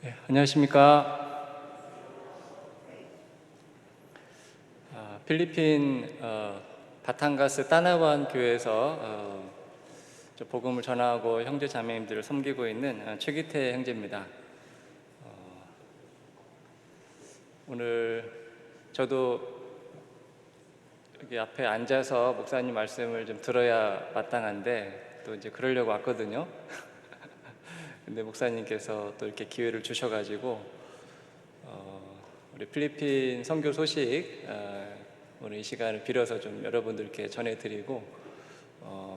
안녕하십니까. 필리핀 바탕가스 따나완 교회에서 저 복음을 전하고 형제 자매님들을 섬기고 있는 최기태 형제입니다. 오늘 저도 여기 앞에 앉아서 목사님 말씀을 좀 들어야 마땅한데 또 이제 그러려고 왔거든요. 근데 목사님께서 또 이렇게 기회를 주셔가지고 우리 필리핀 선교 소식 오늘 이 시간을 빌어서 좀 여러분들께 전해드리고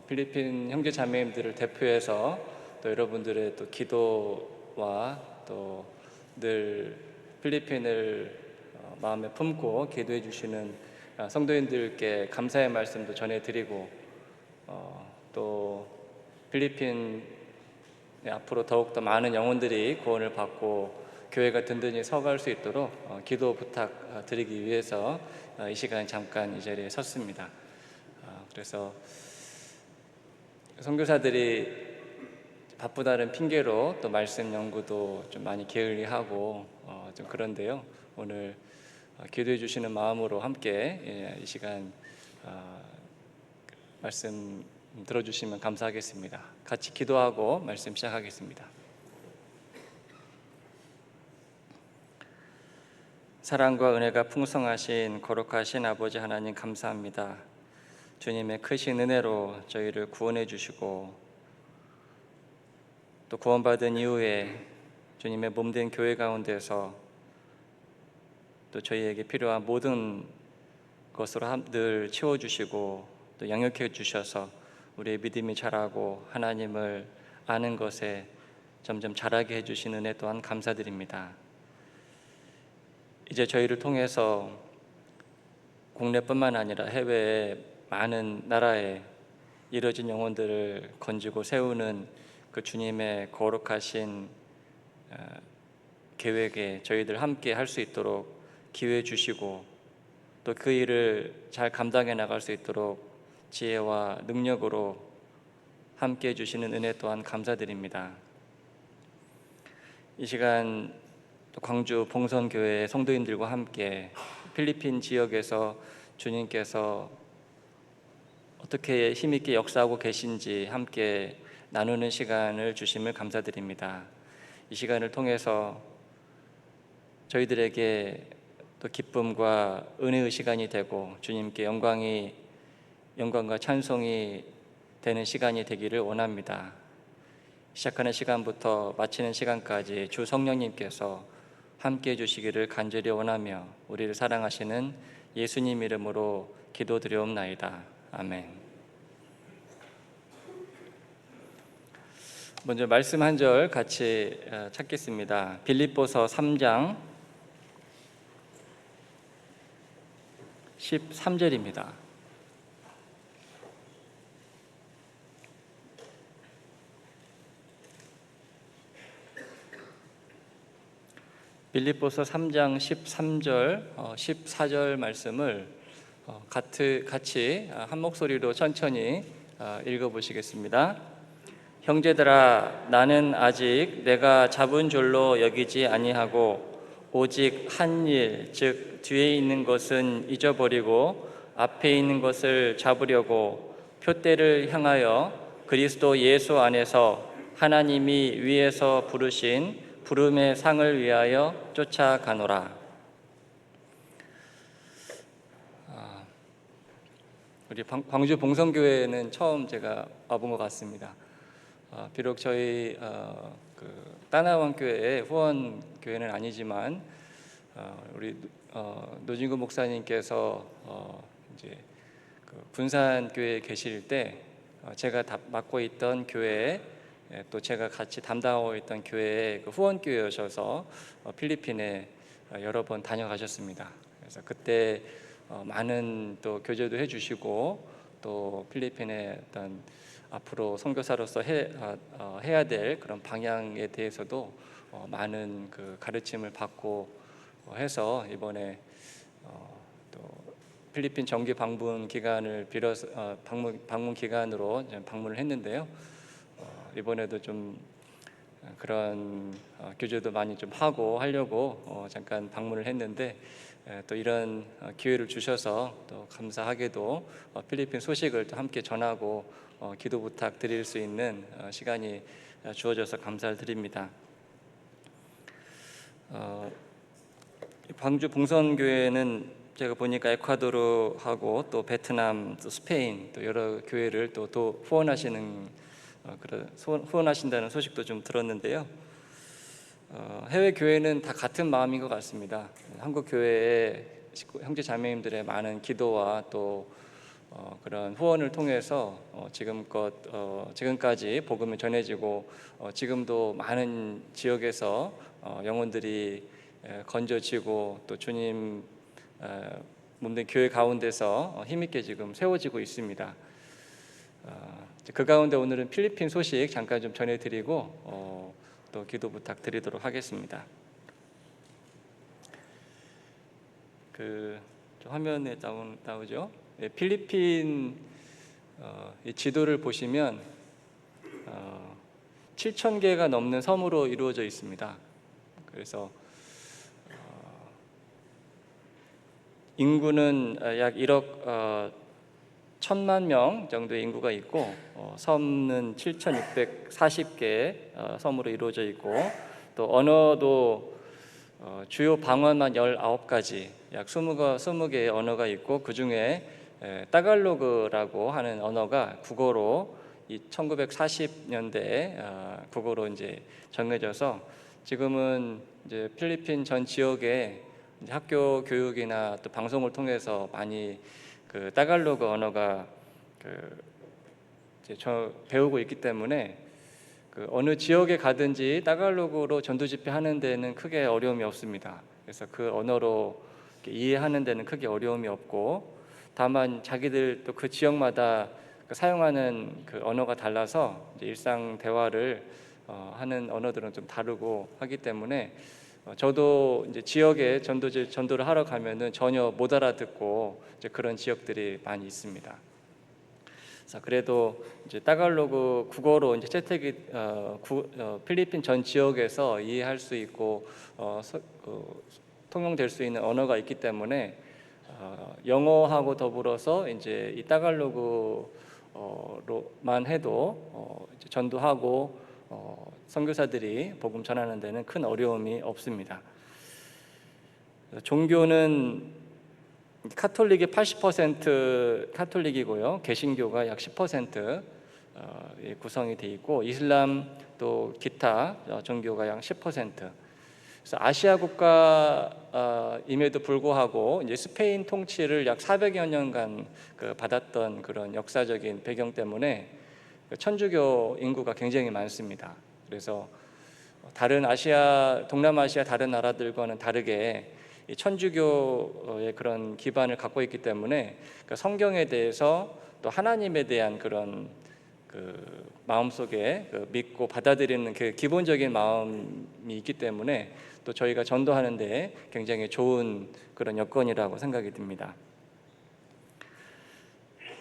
필리핀 형제 자매님들을 대표해서 또 여러분들의 또 기도와 또 늘 필리핀을 마음에 품고 기도해 주시는 성도님들께 감사의 말씀도 전해드리고 또 필리핀 앞으로 더욱더 많은 영혼들이 구원을 받고 교회가 든든히 서갈 수 있도록 기도 부탁드리기 위해서 이 시간에 잠깐 이 자리에 섰습니다. 그래서 선교사들이 바쁘다는 핑계로 또 말씀 연구도 좀 많이 게을리하고 좀 그런데요. 오늘 기도해 주시는 마음으로 함께 이 시간 말씀 들어주시면 감사하겠습니다. 같이 기도하고 말씀 시작하겠습니다. 사랑과 은혜가 풍성하신 거룩하신 아버지 하나님 감사합니다. 주님의 크신 은혜로 저희를 구원해 주시고 또 구원받은 이후에 주님의 몸된 교회 가운데서 또 저희에게 필요한 모든 것으로 늘 채워주시고 또 양육해 주셔서 우리의 믿음이 자라고 하나님을 아는 것에 점점 자라게 해주신 은혜 또한 감사드립니다. 이제 저희를 통해서 국내뿐만 아니라 해외의 많은 나라에 이뤄진 영혼들을 건지고 세우는 그 주님의 거룩하신 계획에 저희들 함께 할 수 있도록 기회 주시고 또 그 일을 잘 감당해 나갈 수 있도록 지혜와 능력으로 함께 해주시는 은혜 또한 감사드립니다. 이 시간 또 광주 봉선교회 성도인들과 함께 필리핀 지역에서 주님께서 어떻게 힘있게 역사하고 계신지 함께 나누는 시간을 주심을 감사드립니다. 이 시간을 통해서 저희들에게 또 기쁨과 은혜의 시간이 되고 주님께 영광과 찬송이 되는 시간이 되기를 원합니다. 시작하는 시간부터 마치는 시간까지 주 성령님께서 함께해 주시기를 간절히 원하며 우리를 사랑하시는 예수님 이름으로 기도드리옵나이다. 아멘. 먼저 말씀 한 절 같이 찾겠습니다. 빌립보서 3장 13절입니다. 빌립보서 3장 13절, 14절 말씀을 같이 한 목소리로 천천히 읽어보시겠습니다. 형제들아, 나는 아직 내가 잡은 줄로 여기지 아니하고 오직 한 일, 즉 뒤에 있는 것은 잊어버리고 앞에 있는 것을 잡으려고 표대를 향하여 그리스도 예수 안에서 하나님이 위에서 부르신 부름의 상을 위하여 쫓아가노라. 우리 광주 봉성교회는 처음 제가 와본 것 같습니다. 비록 저희 따나왕 교회의 후원 교회는 아니지만 우리 노진구 목사님께서 이제 군산 교회에 계실 때 제가 맡고 있던 교회에 또 제가 같이 담당하고 있던 교회의 후원 교회여셔서 필리핀에 여러 번 다녀가셨습니다. 그래서 그때 많은 또 교제도 해주시고 또 필리핀의 어떤 앞으로 선교사로서 해야 될 그런 방향에 대해서도 많은 그 가르침을 받고 해서 이번에 또 필리핀 정기 방문 기간을 빌어서 방문 기간으로 방문을 했는데요. 이번에도 좀 그런 교제도 많이 좀 하려고 잠깐 방문을 했는데, 또 이런 기회를 주셔서 또 감사하게도 필리핀 소식을 또 함께 전하고 기도 부탁드릴 수 있는 시간이 주어져서 감사를 드립니다. 광주 봉선교회는 제가 보니까 에콰도르하고 또 베트남, 또 스페인, 또 여러 교회를 또 후원하신다는 소식도 좀 들었는데요. 해외 교회는 다 같은 마음인 것 같습니다. 한국 교회의 형제 자매님들의 많은 기도와 또 그런 후원을 통해서 지금까지 복음이 전해지고 지금도 많은 지역에서 영혼들이 건져지고 또 주님 몸된 교회 가운데서 힘있게 지금 세워지고 있습니다. 그 가운데 오늘은 필리핀 소식 잠깐 좀 전해드리고 또 기도 부탁드리도록 하겠습니다. 화면에 나오죠? 필리핀 이 지도를 보시면 7,000개가 넘는 섬으로 이루어져 있습니다. 그래서 인구는 약 1억 1,000만 명 정도의 인구가 있고 섬은 7,640개 섬으로 이루어져 있고 또 언어도 주요 방언만 19가지 약 20개의 언어가 있고 그중에 따갈로그라고 하는 언어가 국어로 1940년대에 국어로 이제 정해져서 지금은 이제 필리핀 전 지역에 이제 학교 교육이나 또 방송을 통해서 많이 그 따갈로그 언어가 배우고 있기 때문에 어느 지역에 가든지 따갈로그로 전도 집회하는 데는 크게 어려움이 없습니다. 그래서 그 언어로 이해하는 데는 크게 어려움이 없고 다만 자기들 또 그 지역마다 사용하는 그 언어가 달라서 이제 일상 대화를 하는 언어들은 좀 다르고 하기 때문에 저도 이제 지역에 전도를 하러 가면은 전혀 못 알아듣고 이제 그런 지역들이 많이 있습니다. 그래도 이제 따갈로그 국어로 이제 필리핀 전 지역에서 이해할 수 있고 통용될 수 있는 언어가 있기 때문에 영어하고 더불어서 이제 이 따갈로그로만 해도 이제 전도하고 선교사들이 복음 전하는 데는 큰 어려움이 없습니다. 종교는 카톨릭이 80% 카톨릭이고요. 개신교가 약 10% 구성이 되어 있고 이슬람 또 기타 종교가 약 10%. 그래서 아시아 국가임에도 불구하고 이제 스페인 통치를 약 400여 년간 받았던 그런 역사적인 배경 때문에 천주교 인구가 굉장히 많습니다. 그래서 다른 동남아시아 다른 나라들과는 다르게 천주교의 그런 기반을 갖고 있기 때문에 성경에 대해서 또 하나님에 대한 그런 마음속에 믿고 받아들이는 그 기본적인 마음이 있기 때문에 또 저희가 전도하는데 굉장히 좋은 그런 여건이라고 생각이 듭니다.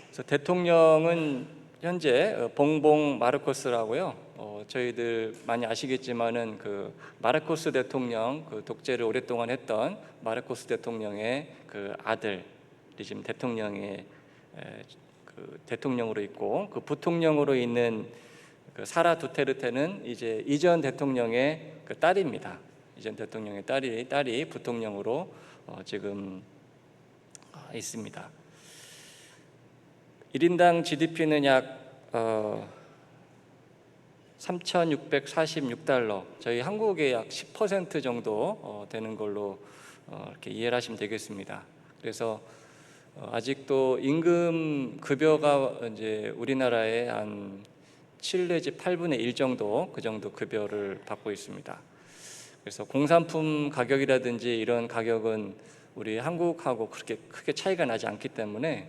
그래서 대통령은 현재 봉봉 마르코스라고요. 저희들 많이 아시겠지만은 그 마르코스 대통령 독재를 오랫동안 했던 마르코스 대통령의 그 아들이 지금 대통령으로 있고 그 부통령으로 있는 그 사라 두테르테는 이제 이전 대통령의 그 딸입니다. 이전 대통령의 딸이 부통령으로 지금 있습니다. 1인당 GDP는 약 3,646달러, 저희 한국의 약 10% 정도 되는 걸로 이렇게 이해를 하시면 되겠습니다. 그래서 아직도 임금 급여가 이제 우리나라의 한 7 내지 8분의 1 정도 그 정도 급여를 받고 있습니다. 그래서 공산품 가격이라든지 이런 가격은 우리 한국하고 그렇게 크게 차이가 나지 않기 때문에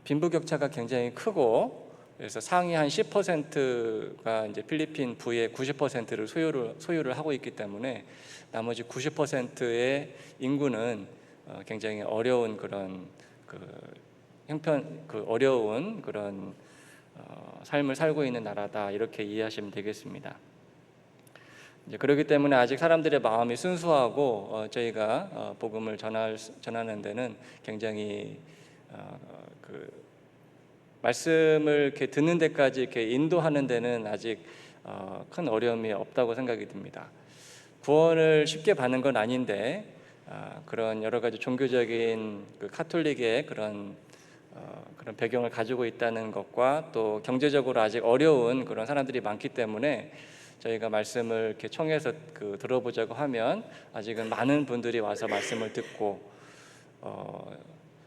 빈부격차가 굉장히 크고 그래서 상위 한 10%가 이제 필리핀 부의 90%를 소유를 하고 있기 때문에 나머지 90%의 인구는 굉장히 어려운 그런 어려운 그런 삶을 살고 있는 나라다 이렇게 이해하시면 되겠습니다. 이제 그렇기 때문에 아직 사람들의 마음이 순수하고 저희가 복음을 전하는 데는 굉장히 그 말씀을 이렇게 듣는 데까지 이렇게 인도하는 데는 아직 큰 어려움이 없다고 생각이 듭니다. 구원을 쉽게 받는 건 아닌데 그런 여러 가지 종교적인 그 카톨릭의 그런 배경을 가지고 있다는 것과 또 경제적으로 아직 어려운 그런 사람들이 많기 때문에 저희가 말씀을 이렇게 청해서 들어보자고 하면 아직은 많은 분들이 와서 말씀을 듣고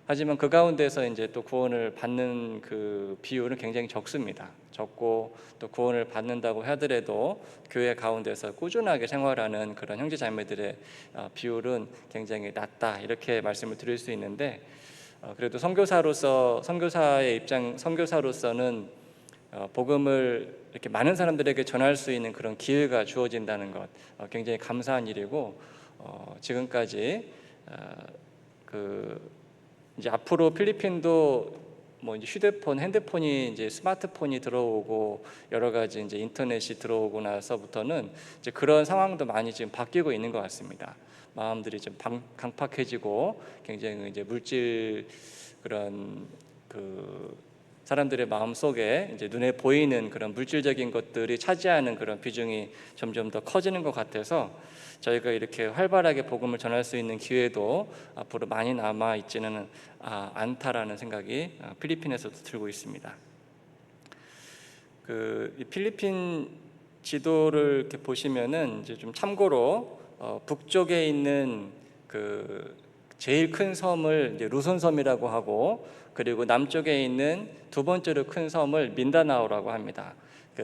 하지만 그 가운데서 이제 또 구원을 받는 그 비율은 굉장히 적습니다. 적고 또 구원을 받는다고 하더라도 교회 가운데서 꾸준하게 생활하는 그런 형제 자매들의 비율은 굉장히 낮다 이렇게 말씀을 드릴 수 있는데 그래도 선교사로서는 복음을 이렇게 많은 사람들에게 전할 수 있는 그런 기회가 주어진다는 것 굉장히 감사한 일이고 지금까지 이제 앞으로 필리핀도 뭐 이제 휴대폰, 핸드폰이 이제 스마트폰이 들어오고 여러 가지 이제 인터넷이 들어오고 나서부터는 이제 그런 상황도 많이 지금 바뀌고 있는 것 같습니다. 마음들이 좀 강팍해지고 굉장히 이제 물질 그런 사람들의 마음 속에 이제 눈에 보이는 그런 물질적인 것들이 차지하는 그런 비중이 점점 더 커지는 것 같아서 저희가 이렇게 활발하게 복음을 전할 수 있는 기회도 앞으로 많이 남아 있지는 않다라는 생각이 필리핀에서도 들고 있습니다. 이 필리핀 지도를 이렇게 보시면은 이제 좀 참고로 북쪽에 있는 제일 큰 섬을 이제 루손섬이라고 하고 그리고 남쪽에 있는 두 번째로 큰 섬을 민다나오라고 합니다.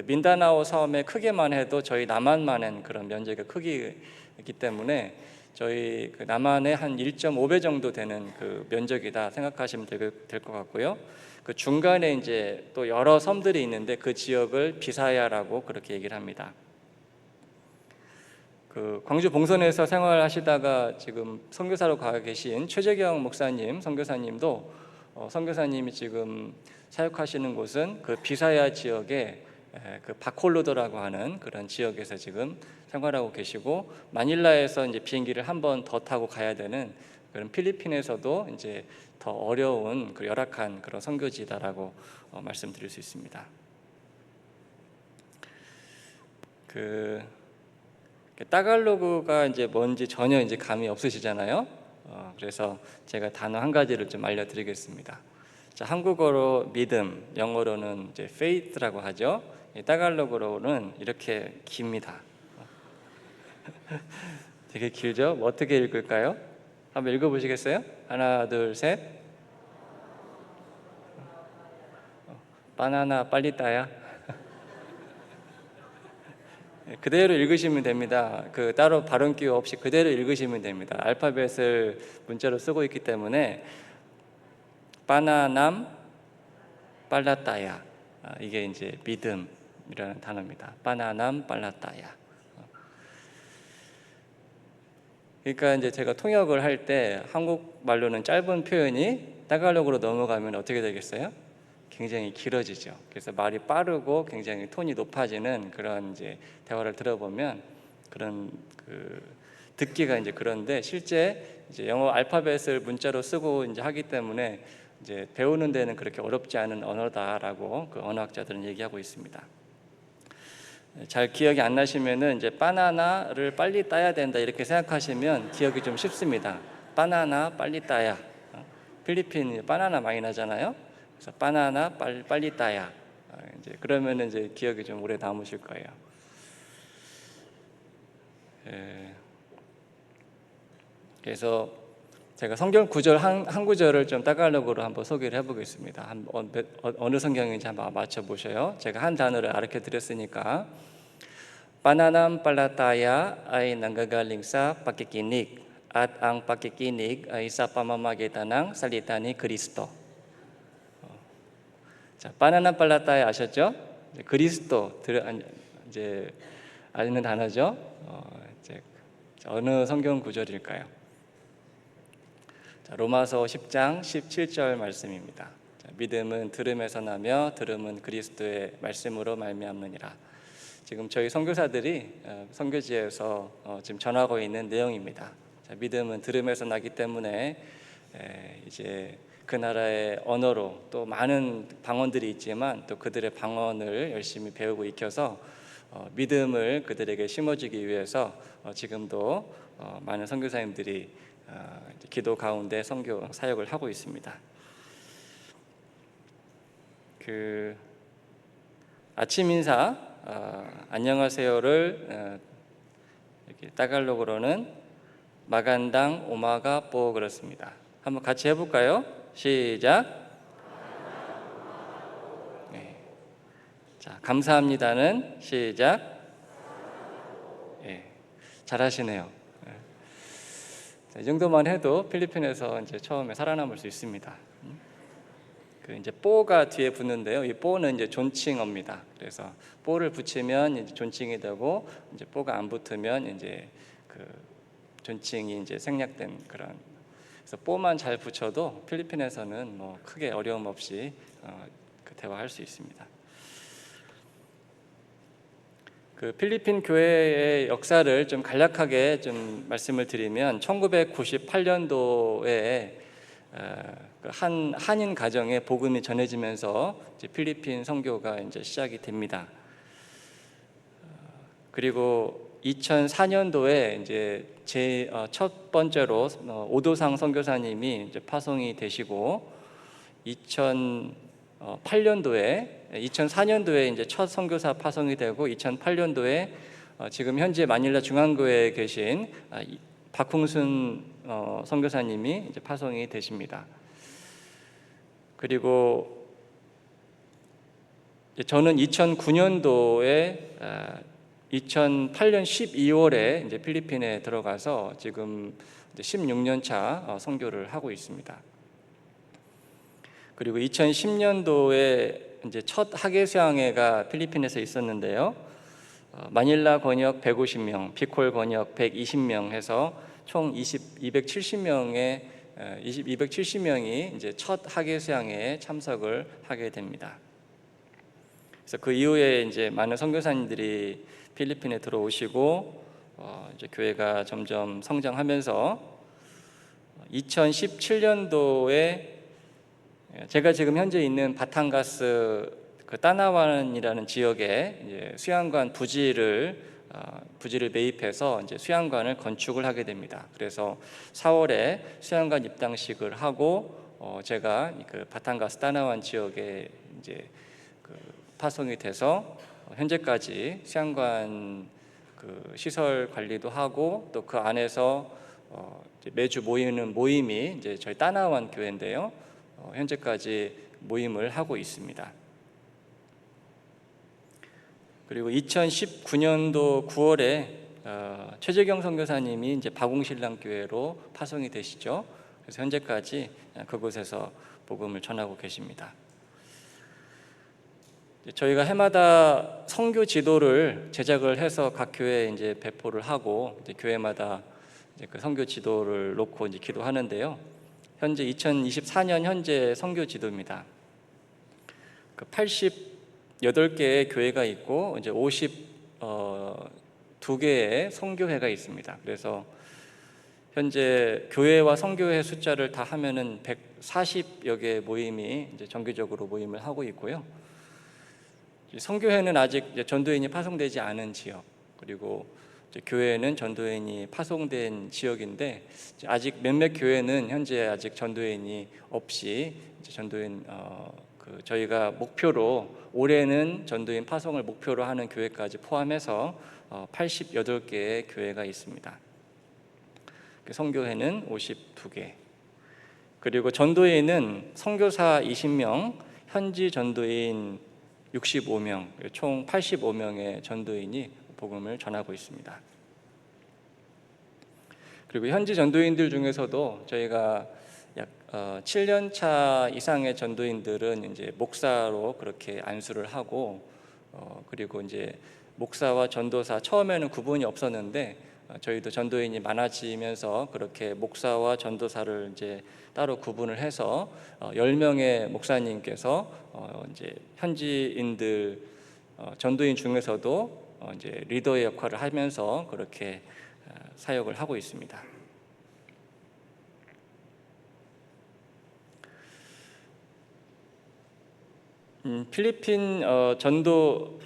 민다나오 섬의 크기만 해도 저희 남한만한 그런 면적의 크기이기 때문에 저희 남한의 한 1.5배 정도 되는 그 면적이다 생각하시면 될 것 같고요. 그 중간에 이제 또 여러 섬들이 있는데 그 지역을 비사야라고 그렇게 얘기를 합니다. 광주 봉선에서 생활하시다가 지금 선교사로 가 계신 최재경 목사님, 선교사님도 선교사님이 지금 사역하시는 곳은 그 비사야 지역의 그 바콜로도라고 하는 그런 지역에서 지금 생활하고 계시고 마닐라에서 이제 비행기를 한 번 더 타고 가야 되는 그런 필리핀에서도 이제 더 어려운 열악한 그런 선교지다라고 말씀드릴 수 있습니다. 따갈로그가 이제 뭔지 전혀 이제 감이 없으시잖아요. 그래서 제가 단어 한 가지를 좀 알려드리겠습니다. 자, 한국어로 믿음, 영어로는 이제 faith라고 하죠. 따갈로그로는 이렇게 깁니다. 되게 길죠? 어떻게 읽을까요? 한번 읽어보시겠어요? 하나, 둘, 셋. 바나나 빨리 따야. 그대로 읽으시면 됩니다. 따로 발음 기호 없이 그대로 읽으시면 됩니다. 알파벳을 문자로 쓰고 있기 때문에 바나남 빨라따야 이게 이제 믿음이라는 단어입니다. 바나남 빨라따야. 그러니까 이제 제가 통역을 할 때 한국말로는 짧은 표현이 따갈로그로 넘어가면 어떻게 되겠어요? 굉장히 길어지죠. 그래서 말이 빠르고 굉장히 톤이 높아지는 그런 이제 대화를 들어보면 그런 듣기가 이제 그런데 실제 이제 영어 알파벳을 문자로 쓰고 이제 하기 때문에 이제 배우는 데는 그렇게 어렵지 않은 언어다라고 언어학자들은 얘기하고 있습니다. 잘 기억이 안 나시면은 이제 바나나를 빨리 따야 된다 이렇게 생각하시면 기억이 좀 쉽습니다. 바나나 빨리 따야. 필리핀 바나나 많이 나잖아요. 그래서 바나나 빨리 따야. 이제 그러면은 이제 기억이 좀 오래 남으실 거예요. 그래서 제가 성경 구절 한 구절을 좀 따갈로그로 한번 소개를 해보겠습니다. 어느 성경인지 한번 맞춰보셔요. 제가 한 단어를 가르쳐 드렸으니까 Pananam palataya ay nanggagaling sa pakikinig at ang pakikinig ay sa pamamagitan ng salita ni Kristo. 자, 바나나팔라타야 아셨죠? 그리스도 이제 아는 단어죠. 이제 어느 성경 구절일까요? 자, 로마서 10장 17절 말씀입니다. 자, 믿음은 들음에서 나며 들음은 그리스도의 말씀으로 말미암느니라. 지금 저희 선교사들이 선교지에서 지금 전하고 있는 내용입니다. 자, 믿음은 들음에서 나기 때문에 이제 그 나라의 언어로 또 많은 방언들이 있지만 또 그들의 방언을 열심히 배우고 익혀서 믿음을 그들에게 심어주기 위해서 지금도 많은 선교사님들이 기도 가운데 선교 사역을 하고 있습니다. 그 아침 인사 안녕하세요를 이렇게 따갈로그로는 마간당 오마가 뽀 그렇습니다. 한번 같이 해볼까요? 시작. 네. 자, 감사합니다는 시작. 네. 잘하시네요. 네. 자, 이 정도만 해도 필리핀에서 이제 처음에 살아남을 수 있습니다. 그 이제 뽀가 뒤에 붙는데요. 이 뽀는 이제 존칭어입니다. 그래서 뽀를 붙이면 이제 존칭이 되고 이제 뽀가 안 붙으면 이제 그 존칭이 이제 생략된 그런. 그래서 뽀만 잘 붙여도 필리핀에서는 뭐 크게 어려움 없이 그 대화할 수 있습니다. 그 필리핀 교회의 역사를 좀 간략하게 좀 말씀을 드리면 1998년도에 한 한인 가정에 복음이 전해지면서 이제 필리핀 선교가 이제 시작이 됩니다. 그리고 2004년도에 이제 제 첫 번째로 오도상 선교사님이 이제 파송이 되시고 2004년도에 이제 첫 선교사 파송이 되고 2008년도에 지금 현재 마닐라 중앙교회에 계신 박홍순 선교사님이 이제 파송이 되십니다. 그리고 저는 2009년도에 2008년 12월에 이제 필리핀에 들어가서 지금 16년 차 선교를 하고 있습니다. 그리고 2010년도에 이제 첫 학예수양회가 필리핀에서 있었는데요. 마닐라 권역 150명, 비콜 권역 120명 해서 총 270명이 이제 첫 학예수양회에 참석을 하게 됩니다. 그래서 그 이후에 이제 많은 선교사님들이 필리핀에 들어오시고 이제 교회가 점점 성장하면서 2017년도에 제가 지금 현재 있는 바탕가스 그 따나완이라는 지역에 이제 수양관 부지를 매입해서 이제 수양관을 건축을 하게 됩니다. 그래서 4월에 수양관 입당식을 하고 제가 그 바탕가스 따나완 지역에 이제 그 파송이 돼서 현재까지 수양관 그 시설 관리도 하고 또 그 안에서 매주 모이는 모임이 이제 저희 따나완 교회인데요. 현재까지 모임을 하고 있습니다. 그리고 2019년도 9월에 최재경 선교사님이 이제 박웅신랑 교회로 파송이 되시죠. 그래서 현재까지 그곳에서 복음을 전하고 계십니다. 저희가 해마다 선교 지도를 제작을 해서 각 교회에 이제 배포를 하고 이제 교회마다 이제 그 선교 지도를 놓고 이제 기도하는데요. 현재 2024년 현재 선교 지도입니다. 그 88개의 교회가 있고 이제 52개의 선교회가 있습니다. 그래서 현재 교회와 선교회 숫자를 다 하면은 140여 개의 모임이 이제 정기적으로 모임을 하고 있고요. 선교회는 아직 전도인이 파송되지 않은 지역, 그리고 교회는 전도인이 파송된 지역인데 아직 몇몇 교회는 현재 아직 전도인이 없이 전도인 저희가 목표로 올해는 전도인 파송을 목표로 하는 교회까지 포함해서 88개의 교회가 있습니다. 선교회는 52개. 그리고 전도인은 선교사 20명, 현지 전도인 65명, 총 85명의 전도인이 복음을 전하고 있습니다. 그리고 현지 전도인들 중에서도 저희가 약 7년 차 이상의 전도인들은 이제 목사로 그렇게 안수를 하고 그리고 이제 목사와 전도사 처음에는 구분이 없었는데 저희도 전도인이 많아지면서 그렇게 목사와 전도사를 이제 따로 구분을 해서 10명의 목사님께서 이제 현지인들 전도인 중에서도 이제 리더의 역할을 하면서 그렇게 사역을 하고 있습니다. 필리핀 전도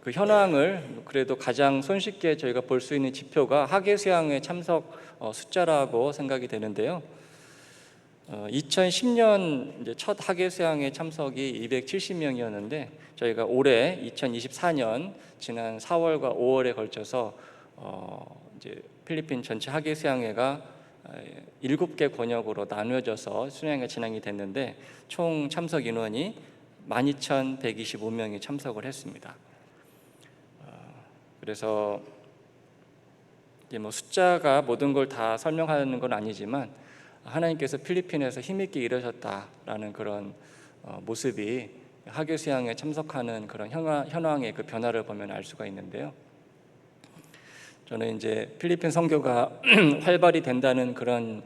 그 현황을 그래도 가장 손쉽게 저희가 볼 수 있는 지표가 하계 수양회 참석 숫자라고 생각이 되는데요. 2010년 이제 첫 하계 수양회 참석이 270명이었는데 저희가 올해 2024년 지난 4월과 5월에 걸쳐서 이제 필리핀 전체 하계 수양회가 7개 권역으로 나누어져서 수양회가 진행이 됐는데 총 참석 인원이 12,125명이 참석을 했습니다. 그래서 이제 뭐 숫자가 모든 걸 다 설명하는 건 아니지만 하나님께서 필리핀에서 힘있게 일하셨다라는 그런 모습이 하교 수양에 참석하는 그런 현황의 그 변화를 보면 알 수가 있는데요. 저는 이제 필리핀 선교가 활발히 된다는 그런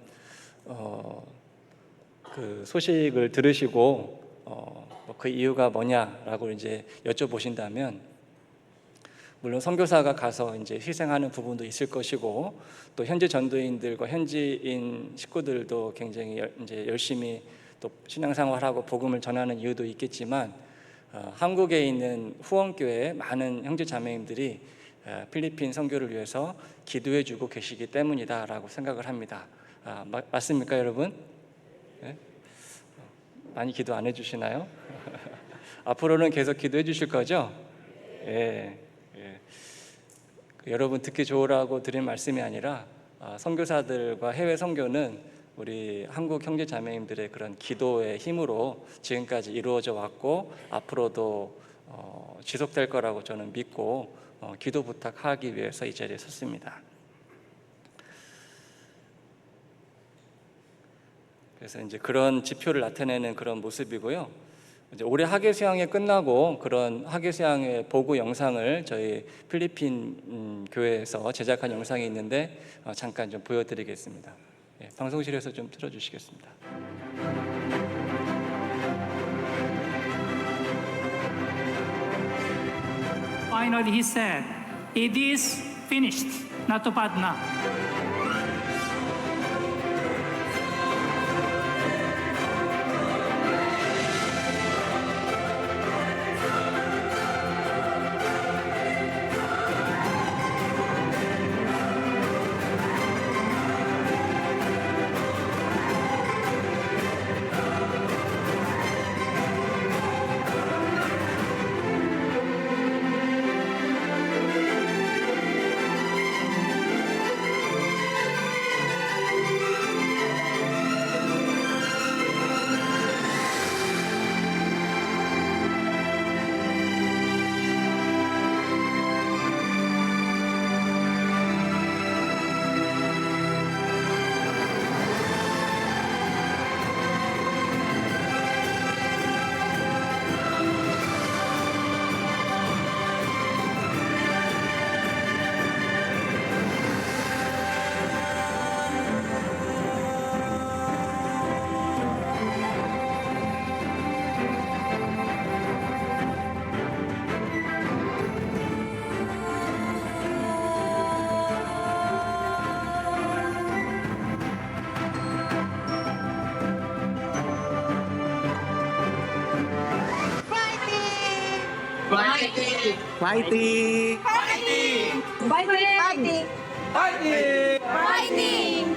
그 소식을 들으시고 그 이유가 뭐냐라고 이제 여쭤보신다면, 물론 선교사가 가서 이제 희생하는 부분도 있을 것이고 또 현지 전도인들과 현지인 식구들도 굉장히 이제 열심히 또 신앙생활하고 복음을 전하는 이유도 있겠지만 한국에 있는 후원교회 많은 형제 자매님들이 필리핀 선교를 위해서 기도해주고 계시기 때문이다라고 생각을 합니다. 맞습니까, 여러분? 네? 많이 기도 안 해주시나요? 앞으로는 계속 기도해 주실 거죠? 예. 여러분 듣기 좋으라고 드린 말씀이 아니라 선교사들과 해외 선교는 우리 한국 형제 자매님들의 그런 기도의 힘으로 지금까지 이루어져 왔고 앞으로도 지속될 거라고 저는 믿고 기도 부탁하기 위해서 이 자리에 섰습니다. 그래서 이제 그런 지표를 나타내는 그런 모습이고요. 이제 올해 하계 수양회 끝나고 그런 하계 수양회 보고 영상을 저희 필리핀 교회에서 제작한 영상이 있는데 잠깐 좀 보여드리겠습니다. 방송실에서 좀 틀어주시겠습니다. Finally, he said, "It is finished." Natupad na. Fighting! Fighting! Fighting! Fighting! Fighting! Fighting!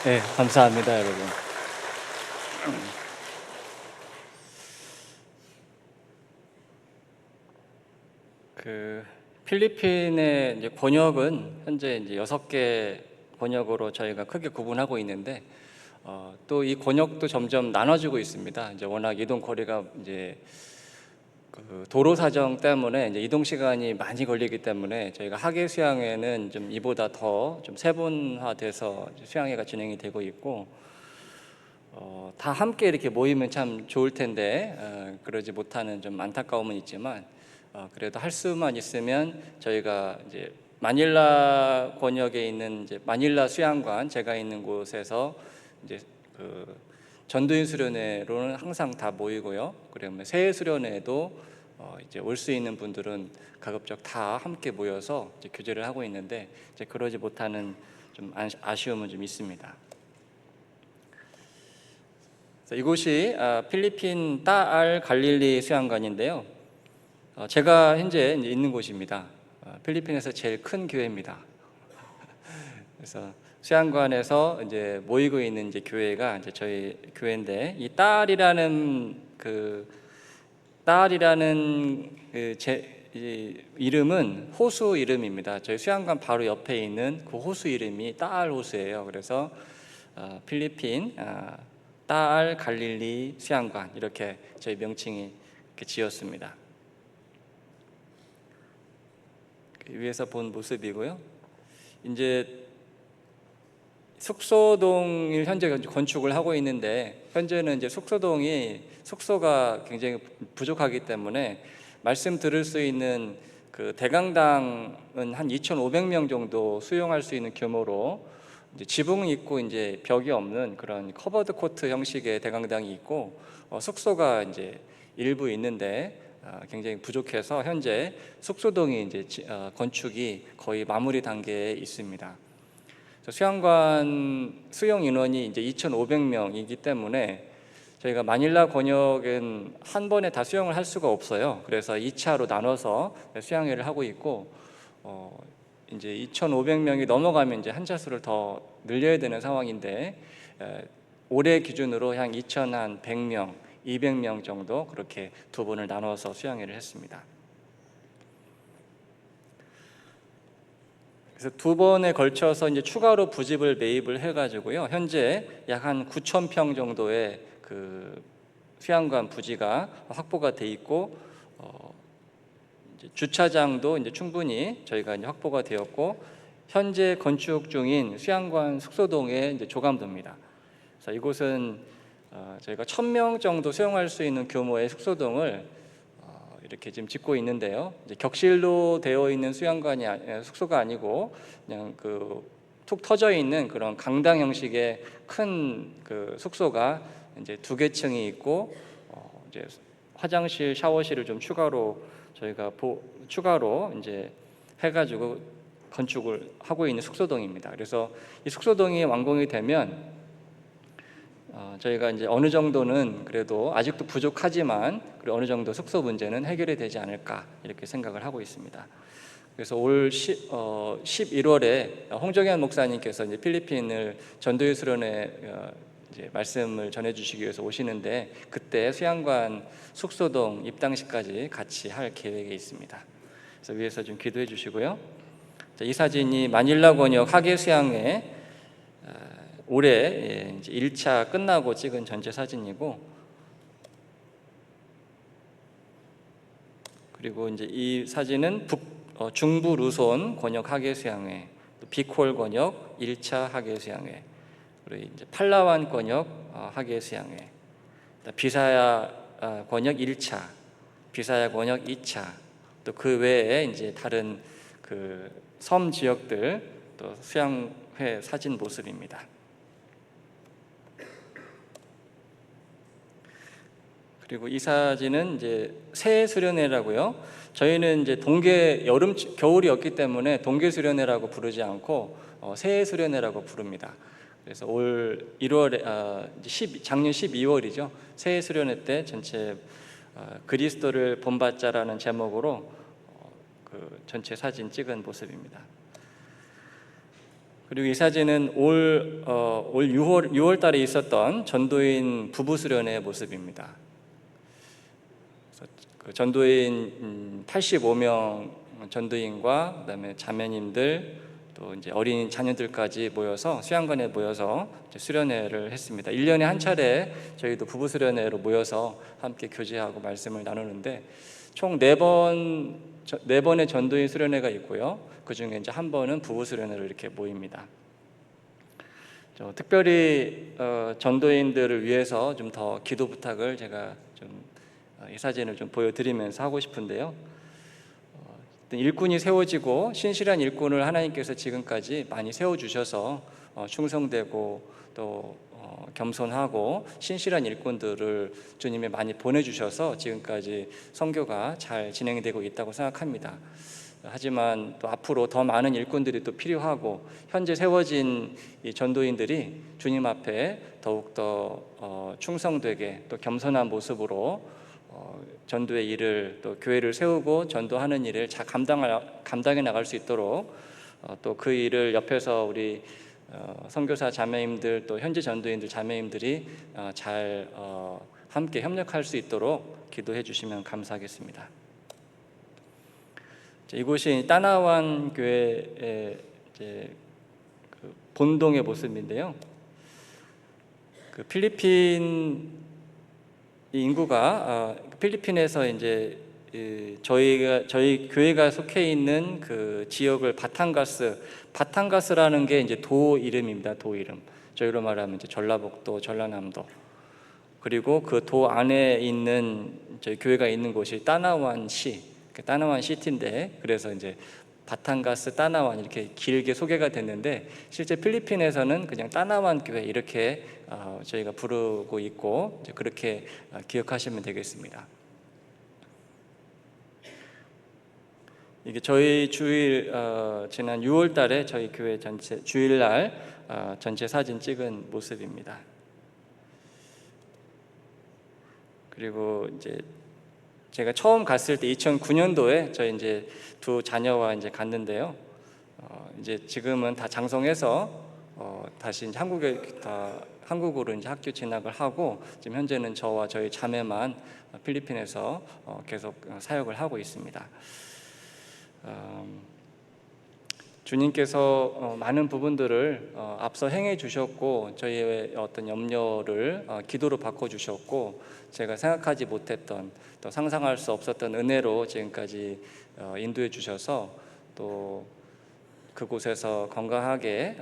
네, 감사합니다, 여러분. 필리핀의 이제 권역은 현재 이제 6개 권역으로 저희가 크게 구분하고 있는데 또 이 권역도 점점 나눠지고 있습니다. 이제 워낙 이동 거리가 이제 도로 사정 때문에 이제 이동 시간이 많이 걸리기 때문에 저희가 학예 수양회는 좀 이보다 더 좀 세분화돼서 수양회가 진행이 되고 있고 다 함께 이렇게 모이면 참 좋을 텐데 그러지 못하는 좀 안타까움은 있지만 그래도 할 수만 있으면 저희가 이제 마닐라 권역에 있는 이제 마닐라 수양관 제가 있는 곳에서 이제 전도인 수련회로는 항상 다 모이고요. 그러면 새해 수련회도 이제 올 수 있는 분들은 가급적 다 함께 모여서 이제 교제를 하고 있는데 이제 그러지 못하는 좀 아쉬움은 좀 있습니다. 이곳이 필리핀 따알 갈릴리 수양관인데요. 제가 현재 있는 곳입니다. 필리핀에서 제일 큰 교회입니다. 그래서 수양관에서 이제 모이고 있는 이제 교회가 이제 저희 교회인데 이 따알이라는 이름은 호수 이름입니다. 저희 수양관 바로 옆에 있는 그 호수 이름이 따알 호수예요. 그래서 필리핀 따알 갈릴리 수양관 이렇게 저희 명칭이 이렇게 지었습니다. 위에서 본 모습이고요. 이제 숙소동을 현재 건축을 하고 있는데 현재는 이제 숙소가 굉장히 부족하기 때문에 말씀 들을 수 있는 대강당은 한 2,500명 정도 수용할 수 있는 규모로 이제 지붕이 있고 이제 벽이 없는 그런 커버드 코트 형식의 대강당이 있고 숙소가 이제 일부 있는데 굉장히 부족해서 현재 숙소동이 이제 건축이 거의 마무리 단계에 있습니다. 수양관 수용 인원이 이제 2,500명이기 때문에 저희가 마닐라 권역은 한 번에 다 수용을 할 수가 없어요. 그래서 2차로 나눠서 수양회를 하고 있고 이제 2,500명이 넘어가면 이제 한 차수를 더 늘려야 되는 상황인데 올해 기준으로 한 2,100명, 200명 정도 그렇게 두 번을 나눠서 수양회를 했습니다. 그래서 두 번에 걸쳐서 이제 추가로 부집을 매입을 해가지고요. 현재 약 한 9,000평 정도의 수양관 부지가 확보가 돼 있고 이제 주차장도 이제 충분히 저희가 이제 확보가 되었고 현재 건축 중인 수양관 숙소동의 이제 조감도입니다. 그래서 이곳은 저희가 1,000명 정도 수용할 수 있는 규모의 숙소동을 이렇게 지금 짓고 있는데요. 이제 격실로 되어 있는 숙소가 아니고 그냥 툭 터져 있는 그런 강당 형식의 큰 숙소가 이제 2개 층이 있고 이제 화장실, 샤워실을 좀 추가로 저희가 추가로 이제 해가지고 건축을 하고 있는 숙소동입니다. 그래서 이 숙소동이 완공이 되면 저희가 이제 어느 정도는 그래도 아직도 부족하지만 어느 정도 숙소 문제는 해결이 되지 않을까 이렇게 생각을 하고 있습니다. 그래서 올 11월에 홍정현 목사님께서 이제 필리핀을 전도의 수련회 이제 말씀을 전해주시기 위해서 오시는데 그때 수양관 숙소동 입당식까지 같이 할 계획에 있습니다. 그래서 위에서 좀 기도해 주시고요. 이 사진이 마닐라 권역 학예 수양회 올해 이제 1차 끝나고 찍은 전체 사진이고, 그리고 이제 이 사진은 중부 루손 권역 학예 수양회, 또 비콜 권역 1차 학예 수양회, 그리고 이제 팔라완 권역 학예 수양회, 비사야 권역 1차, 비사야 권역 2차, 또 그 외에 이제 다른 섬 지역들 또 수양회 사진 모습입니다. 그리고 이 사진은 이제 새 수련회라고요. 저희는 이제 겨울이었기 때문에 동계 수련회라고 부르지 않고 새 수련회라고 부릅니다. 그래서 올 1월에 작년 12월이죠. 새 수련회 때 전체 그리스도를 본받자라는 제목으로 전체 사진 찍은 모습입니다. 그리고 이 사진은 올 6월 달에 있었던 전도인 부부 수련의 모습입니다. 그래서 그 전도인 85명 전도인과 그다음에 자매님들 또 이제 어린 자녀들까지 모여서 수양관에 모여서 이제 수련회를 했습니다. 1년에 한 차례 저희도 부부 수련회로 모여서 함께 교제하고 말씀을 나누는데 총 4번의 전도인 수련회가 있고요. 그 중에 이제 한 번은 부부 수련회로 이렇게 모입니다. 특별히 전도인들을 위해서 좀 더 기도 부탁을 제가 좀 이 사진을 좀 보여드리면서 하고 싶은데요. 일꾼이 세워지고 신실한 일꾼을 하나님께서 지금까지 많이 세워주셔서 충성되고 또 겸손하고 신실한 일꾼들을 주님이 많이 보내주셔서 지금까지 선교가 잘 진행되고 있다고 생각합니다. 하지만 또 앞으로 더 많은 일꾼들이 또 필요하고 현재 세워진 이 전도인들이 주님 앞에 더욱더 충성되게 또 겸손한 모습으로 전도의 일을 또 교회를 세우고 전도하는 일을 잘 감당해 나갈 수 있도록 또 그 일을 옆에서 우리 선교사 자매님들 또 현재 전도인들 자매님들이 잘 함께 협력할 수 있도록 기도해 주시면 감사하겠습니다. 이곳이 따나완 교회의 이제 그 본동의 모습인데요. 그 필리핀 인구가 필리핀에서 이제 저희 교회가 속해 있는 그 지역을 바탕가스라는 게 이제 도 이름입니다. 도 이름. 저희로 말하면 이제 전라북도, 전라남도. 그리고 그 도 안에 있는 저희 교회가 있는 곳이 따나완시, 따나완 시티인데 그래서 이제 바탕가스 따나완 이렇게 길게 소개가 됐는데 실제 필리핀에서는 그냥 따나완 교회 이렇게 저희가 부르고 있고 이제 그렇게 기억하시면 되겠습니다. 이게 저희 주일 지난 6월 달에 저희 교회 전체 주일날 전체 사진 찍은 모습입니다. 그리고 이제 제가 처음 갔을 때 2009년도에 저희 이제 두 자녀와 이제 갔는데요. 이제 지금은 다 장성해서 다시 이제 한국으로 이제 학교 진학을 하고 지금 현재는 저와 저희 자매만 필리핀에서 계속 사역을 하고 있습니다. 주님께서 많은 부분들을 앞서 행해 주셨고 저희의 어떤 염려를 기도로 바꿔 주셨고 제가 생각하지 못했던 또 상상할 수 없었던 은혜로 지금까지 인도해 주셔서 또 그곳에서 건강하게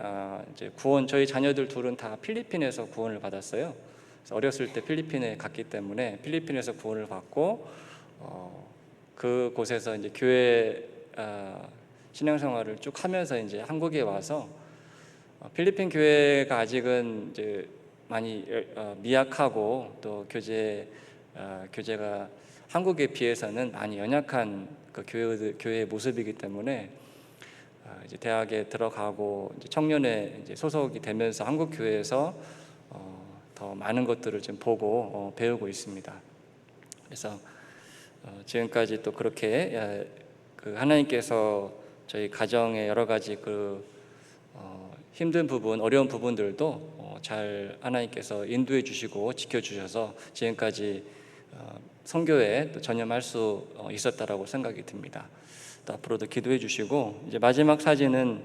이제 구원 저희 자녀들 둘은 다 필리핀에서 구원을 받았어요. 그래서 어렸을 때 필리핀에 갔기 때문에 필리핀에서 구원을 받고 그곳에서 이제 교회 신앙생활을 쭉 하면서 이제 한국에 와서 필리핀 교회가 아직은 이제 많이 미약하고 또 교제가 한국에 비해서는 많이 연약한 그 교회의 모습이기 때문에 이제 대학에 들어가고 이제 청년회 이제 소속이 되면서 한국 교회에서 더 많은 것들을 좀 보고 배우고 있습니다. 그래서 지금까지 또 그렇게 그 하나님께서 저희 가정의 여러 가지 힘든 부분, 어려운 부분들도 잘 하나님께서 인도해 주시고 지켜 주셔서 지금까지 선교에 또 전념할 수 있었다라고 생각이 듭니다. 또 앞으로도 기도해 주시고 이제 마지막 사진은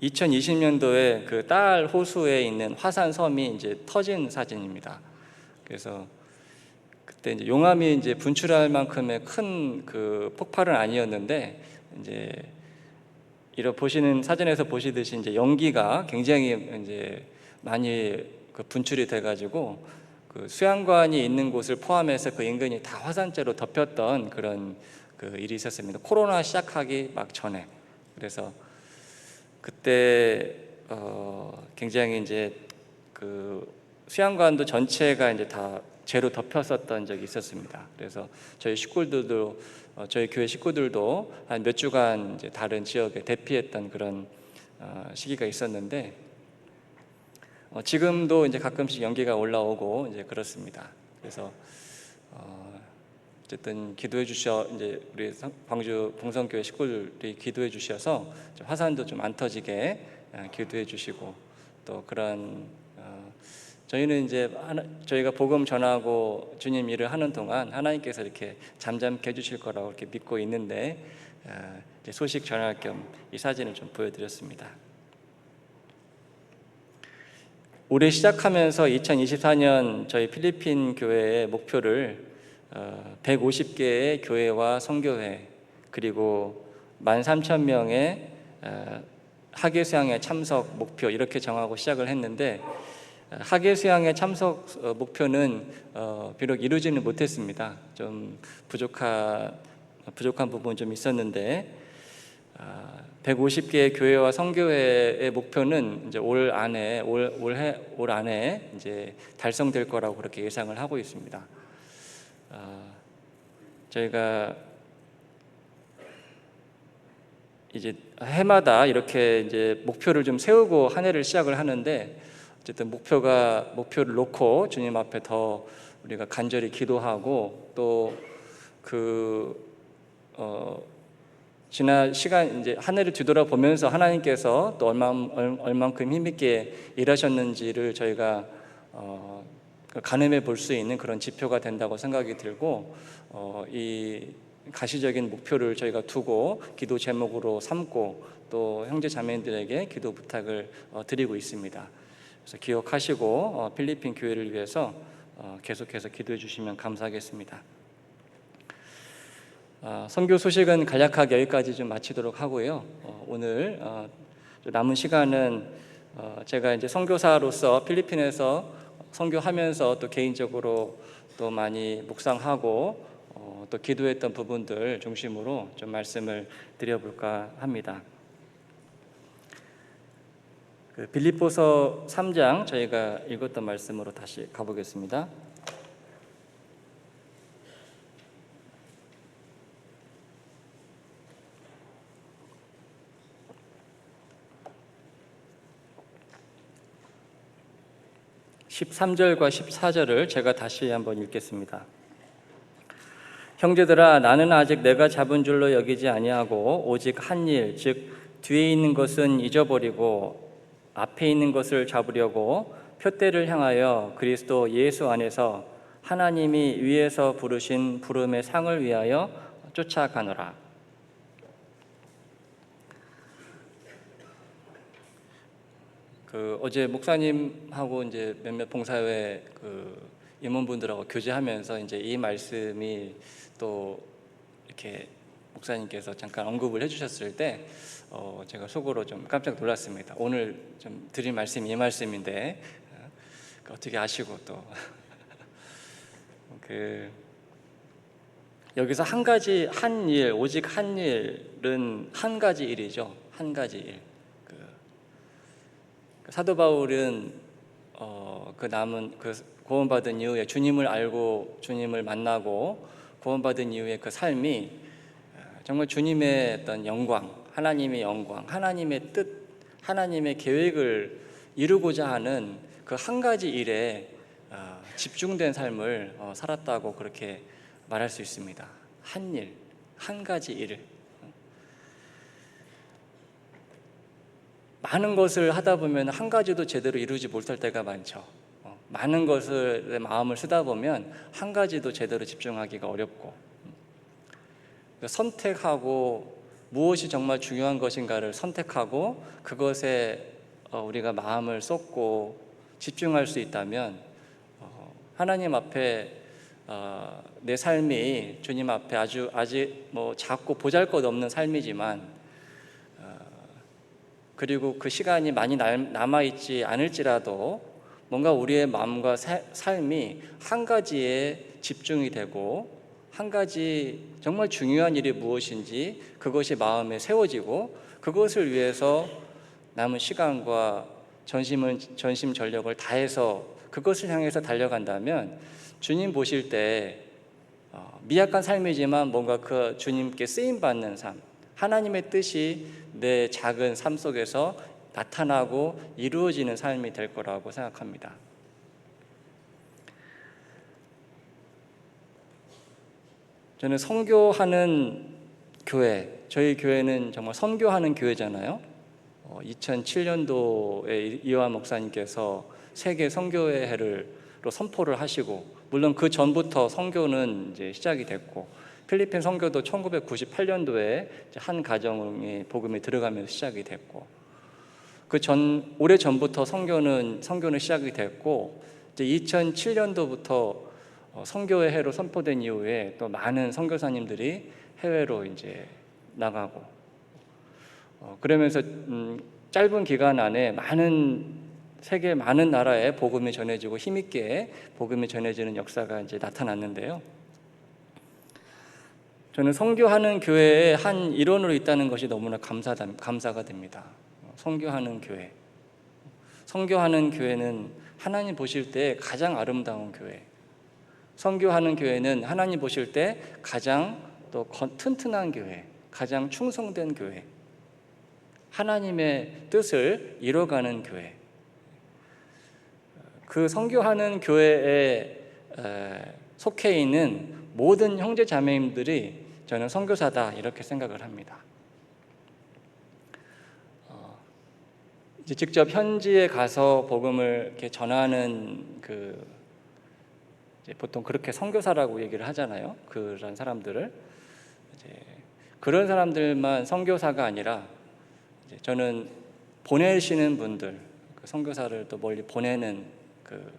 2020년도에 그 딸 호수에 있는 화산 섬이 이제 터진 사진입니다. 그래서 그때 이제 용암이 이제 분출할 만큼의 큰 그 폭발은 아니었는데 이제 보시는 사진에서 보시듯이 이제 연기가 굉장히 이제 많이 그 분출이 돼가지고 그 수양관이 있는 곳을 포함해서 그 인근이 다 화산재로 덮였던 그런 그 일이 있었습니다. 코로나 시작하기 막 전에. 그래서 그때 굉장히 이제 그 수양관도 전체가 이제 다 재로 덮였었던 적이 있었습니다. 그래서 저희 식구들도 저희 교회 식구들도 한 몇 주간 이제 다른 지역에 대피했던 그런 시기가 있었는데 지금도 이제 가끔씩 연기가 올라오고 이제 그렇습니다. 그래서 어쨌든 기도해 주셔 이제 우리 광주 봉성교회 식구들이 기도해 주셔서 좀 화산도 좀 안 터지게 기도해 주시고 또 그런 저희는 이제 저희가 복음 전하고 주님 일을 하는 동안 하나님께서 이렇게 잠잠케 해주실 거라고 이렇게 믿고 있는데 이제 소식 전할 겸 이 사진을 좀 보여드렸습니다. 올해 시작하면서 2024년 저희 필리핀 교회의 목표를 150개의 교회와 선교회 그리고 13,000명의 학예 수양회 참석 목표 이렇게 정하고 시작을 했는데 학예 수양회 참석 목표는 비록 이루지는 못했습니다. 좀 부족한 부분은 좀 있었는데 150개의 교회와 선교회의 목표는 이제 올 안에 이제 달성될 거라고 그렇게 예상을 하고 있습니다. 저희가 이제 해마다 이렇게 이제 목표를 좀 세우고 한 해를 시작을 하는데 어쨌든 목표를 놓고 주님 앞에 더 우리가 간절히 기도하고 또 지난 시간 이제 한 해를 뒤돌아보면서 하나님께서 또 얼만큼 힘있게 일하셨는지를 저희가 가늠해 볼 수 있는 그런 지표가 된다고 생각이 들고 이 가시적인 목표를 저희가 두고 기도 제목으로 삼고 또 형제 자매님들에게 기도 부탁을 드리고 있습니다. 그래서 기억하시고 필리핀 교회를 위해서 계속해서 기도해 주시면 감사하겠습니다. 선교 소식은 간략하게 여기까지 좀 마치도록 하고요. 오늘 남은 시간은 제가 이제 선교사로서 필리핀에서 선교하면서 또 개인적으로 또 많이 묵상하고 또 기도했던 부분들 중심으로 좀 말씀을 드려볼까 합니다. 빌립보서 3장 저희가 읽었던 말씀으로 다시 가보겠습니다. (13절과 14절을) 제가 다시 한번 읽겠습니다. 형제들아, 나는 아직 내가 잡은 줄로 여기지 아니하고 오직 한 일, 즉 뒤에 있는 것은 잊어버리고 앞에 있는 것을 잡으려고 표대를 향하여 그리스도 예수 안에서 하나님이 위에서 부르신 부름의 상을 위하여 쫓아가노라. 어제 목사님하고 이제 몇몇 봉사회 임원분들하고 교제하면서 이제 이 말씀이 또 이렇게 목사님께서 잠깐 언급을 해주셨을 때 제가 속으로 좀 깜짝 놀랐습니다. 오늘 좀 드릴 말씀이 이 말씀인데 어떻게 아시고 또 여기서 한 가지 한 일, 오직 한 일은 한 가지 일이죠. 한 가지 일. 사도 바울은 구원받은 이후에 주님을 알고 주님을 만나고 구원받은 이후에 그 삶이 정말 주님의 어떤 영광, 하나님의 영광, 하나님의 뜻, 하나님의 계획을 이루고자 하는 그 한 가지 일에 집중된 삶을 살았다고 그렇게 말할 수 있습니다. 한 일, 한 가지 일을. 많은 것을 하다 보면 한 가지도 제대로 이루지 못할 때가 많죠. 많은 것을 마음을 쓰다 보면 한 가지도 제대로 집중하기가 어렵고, 선택하고 무엇이 정말 중요한 것인가를 선택하고 그것에 우리가 마음을 쏟고 집중할 수 있다면 하나님 앞에 내 삶이 주님 앞에 아직 작고 보잘것없는 삶이지만 그리고 그 시간이 많이 남아있지 않을지라도 뭔가 우리의 마음과 삶이 한 가지에 집중이 되고 한 가지 정말 중요한 일이 무엇인지 그것이 마음에 세워지고 그것을 위해서 남은 시간과 전심 전력을 다해서 그것을 향해서 달려간다면 주님 보실 때 미약한 삶이지만 뭔가 그 주님께 쓰임받는 삶, 하나님의 뜻이 내 작은 삶 속에서 나타나고 이루어지는 삶이 될 거라고 생각합니다. 저는 선교하는 교회, 저희 교회는 정말 선교하는 교회잖아요. 2007년도에 이완 목사님께서 세계 선교회 해를 선포를 하시고, 물론 그 전부터 선교는 이제 시작이 됐고, 필리핀 선교도 1998년도에 한 가정에 복음이 들어가면서 시작이 됐고, 오래 전부터 선교는 시작이 됐고, 이제 2007년도부터 선교회 해로 선포된 이후에 또 많은 선교사님들이 해외로 이제 나가고, 그러면서 짧은 기간 안에 세계 많은 나라에 복음이 전해지고 힘있게 복음이 전해지는 역사가 이제 나타났는데요. 저는 선교하는 교회의 한 일원으로 있다는 것이 너무나 감사가 됩니다. 선교하는 교회. 선교하는 교회는 하나님 보실 때 가장 아름다운 교회. 선교하는 교회는 하나님 보실 때 가장 또 튼튼한 교회, 가장 충성된 교회, 하나님의 뜻을 이뤄가는 교회. 그 선교하는 교회에 속해 있는 모든 형제 자매님들이 저는 선교사다 이렇게 생각을 합니다. 이제 직접 현지에 가서 복음을 이렇게 전하는 이제 보통 그렇게 선교사라고 얘기를 하잖아요. 그런 사람들을 그런 사람들만 선교사가 아니라 이제 저는 보내시는 분들, 그 선교사를 또 멀리 보내는 그